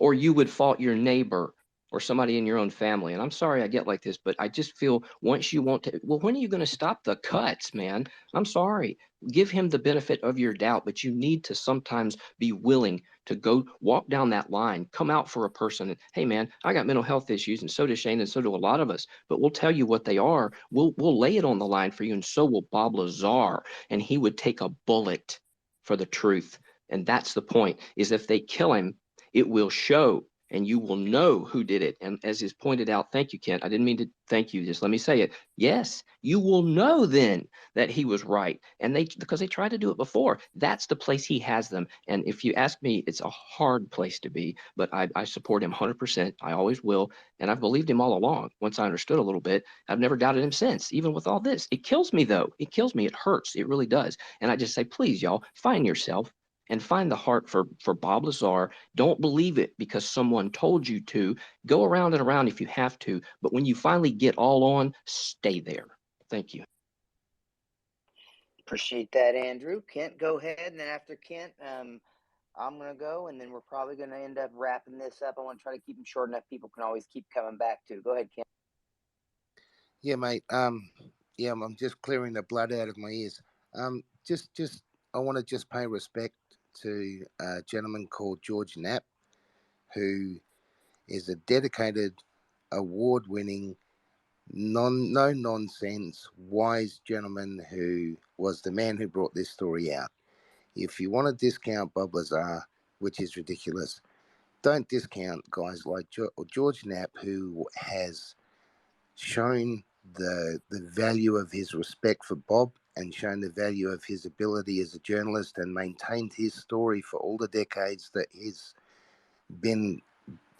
or you would fault your neighbor, or somebody in your own family. And I'm sorry I get like this, but I just feel once you want to, well, when are you going to stop the cuts, man? I'm sorry. Give him the benefit of your doubt, but you need to sometimes be willing to go walk down that line, come out for a person. And, hey, man, I got mental health issues, and so does Shane, and so do a lot of us. But we'll tell you what they are. We'll lay it on the line for you, and so will Bob Lazar. And he would take a bullet for the truth. And that's the point, is if they kill him, it will show, and you will know who did it. And as is pointed out, thank you, Kent. I didn't mean to thank you. Just let me say it. Yes, you will know then that he was right. And because they tried to do it before, that's the place he has them. And if you ask me, it's a hard place to be, but I support him 100%. I always will. And I've believed him all along. Once I understood a little bit, I've never doubted him since, even with all this. It kills me, though. It kills me. It hurts. It really does. And I just say, please, y'all, find yourself and find the heart for Bob Lazar. Don't believe it because someone told you to. Go around and around if you have to, but when you finally get all on, stay there. Thank you. Appreciate that, Andrew. Kent, go ahead, and then after Kent, I'm going to go, and then we're probably going to end up wrapping this up. I want to try to keep them short enough people can always keep coming back to. Go ahead, Kent. Yeah, mate. Yeah, I'm just clearing the blood out of my ears. Just I want to just pay respect to a gentleman called George Knapp, who is a dedicated, award-winning, no-nonsense, wise gentleman who was the man who brought this story out. If you want to discount Bob Lazar, which is ridiculous, don't discount guys like George Knapp, who has shown the value of his respect for Bob and shown the value of his ability as a journalist and maintained his story for all the decades that he's been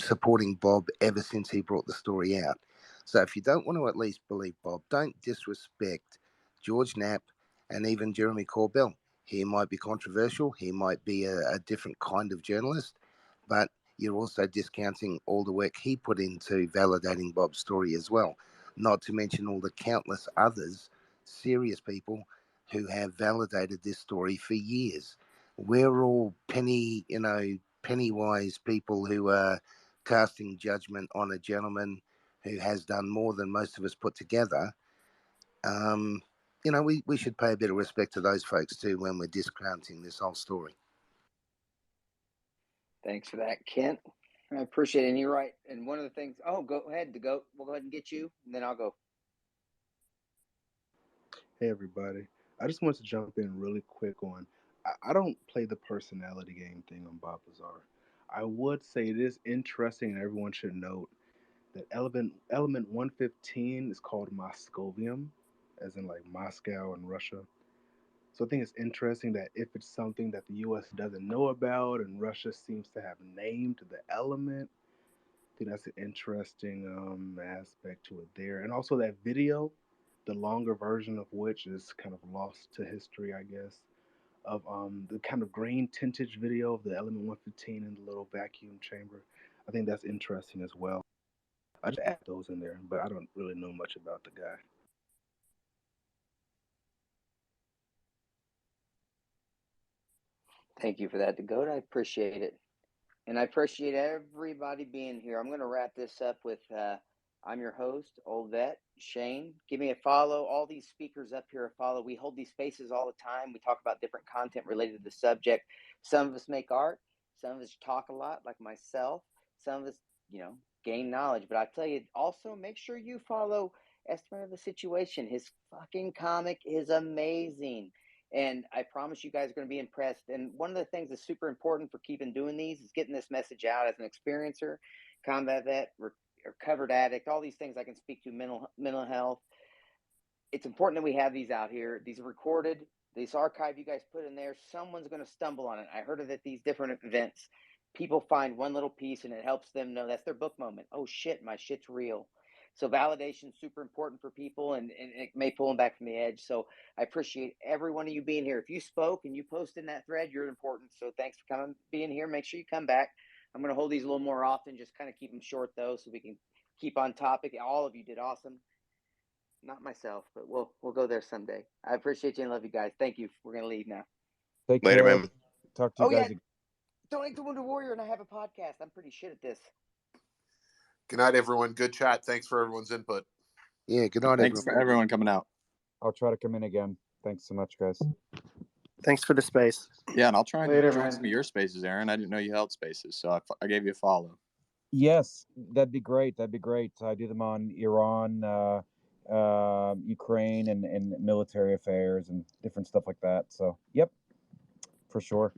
supporting Bob ever since he brought the story out. So if you don't want to at least believe Bob, don't disrespect George Knapp and even Jeremy Corbell. He might be controversial. He might be a different kind of journalist, but you're also discounting all the work he put into validating Bob's story as well, not to mention all the countless others, serious people, who have validated this story for years. We're all pennywise people who are casting judgment on a gentleman who has done more than most of us put together. We should pay a bit of respect to those folks too when we're discounting this whole story. Thanks for that, Kent. I appreciate it. And you're right. And one of the things, go ahead, the goat. We'll go ahead and get you, and then I'll go. Hey, everybody. I just wanted to jump in really quick on. I don't play the personality game thing on Bob Lazar. I would say it is interesting, and everyone should note that element 115 is called Moscovium, as in like Moscow in Russia. So I think it's interesting that if it's something that the U.S. doesn't know about, and Russia seems to have named the element, I think that's an interesting aspect to it there. And also that video, the longer version of which is kind of lost to history, I guess, of the kind of green tintage video of the element 115 in the little vacuum chamber. I think that's interesting as well. I just add those in there, but I don't really know much about the guy. Thank you for that, the goat. I appreciate it. And I appreciate everybody being here. I'm going to wrap this up with I'm your host, Old Vet, Shane. Give me a follow. All these speakers up here a follow. We hold these spaces all the time. We talk about different content related to the subject. Some of us make art. Some of us talk a lot, like myself. Some of us, gain knowledge. But I tell you, also make sure you follow Estimate of the Situation. His fucking comic is amazing. And I promise you guys are going to be impressed. And one of the things that's super important for keeping doing these is getting this message out as an experiencer, combat vet, recovered addict, all these things I can speak to, mental health. It's important that we have these out here. These are recorded. This archive you guys put in there, someone's going to stumble on it. I heard it at these different events. People find one little piece and it helps them know that's their book moment. Oh, shit, my shit's real. So validation is super important for people, and it may pull them back from the edge. So I appreciate every one of you being here. If you spoke and you posted in that thread, you're important. So thanks for being here. Make sure you come back. I'm going to hold these a little more often, just kind of keep them short, though, so we can keep on topic. All of you did awesome. Not myself, but we'll go there someday. I appreciate you and love you guys. Thank you. We're going to leave now. Take Later, care. Man. Talk to you guys again. Donate to Wounded Warrior, and I have a podcast. I'm pretty shit at this. Good night, everyone. Good chat. Thanks for everyone's input. Yeah, good night, Thanks for everyone coming out. I'll try to come in again. Thanks so much, guys. Thanks for the space. Yeah, and I'll try and Later, join man. some of your spaces, Aaron. I didn't know you held spaces, so I gave you a follow. Yes, that'd be great. I do them on Iran, Ukraine, and military affairs and different stuff like that. So, yep, for sure.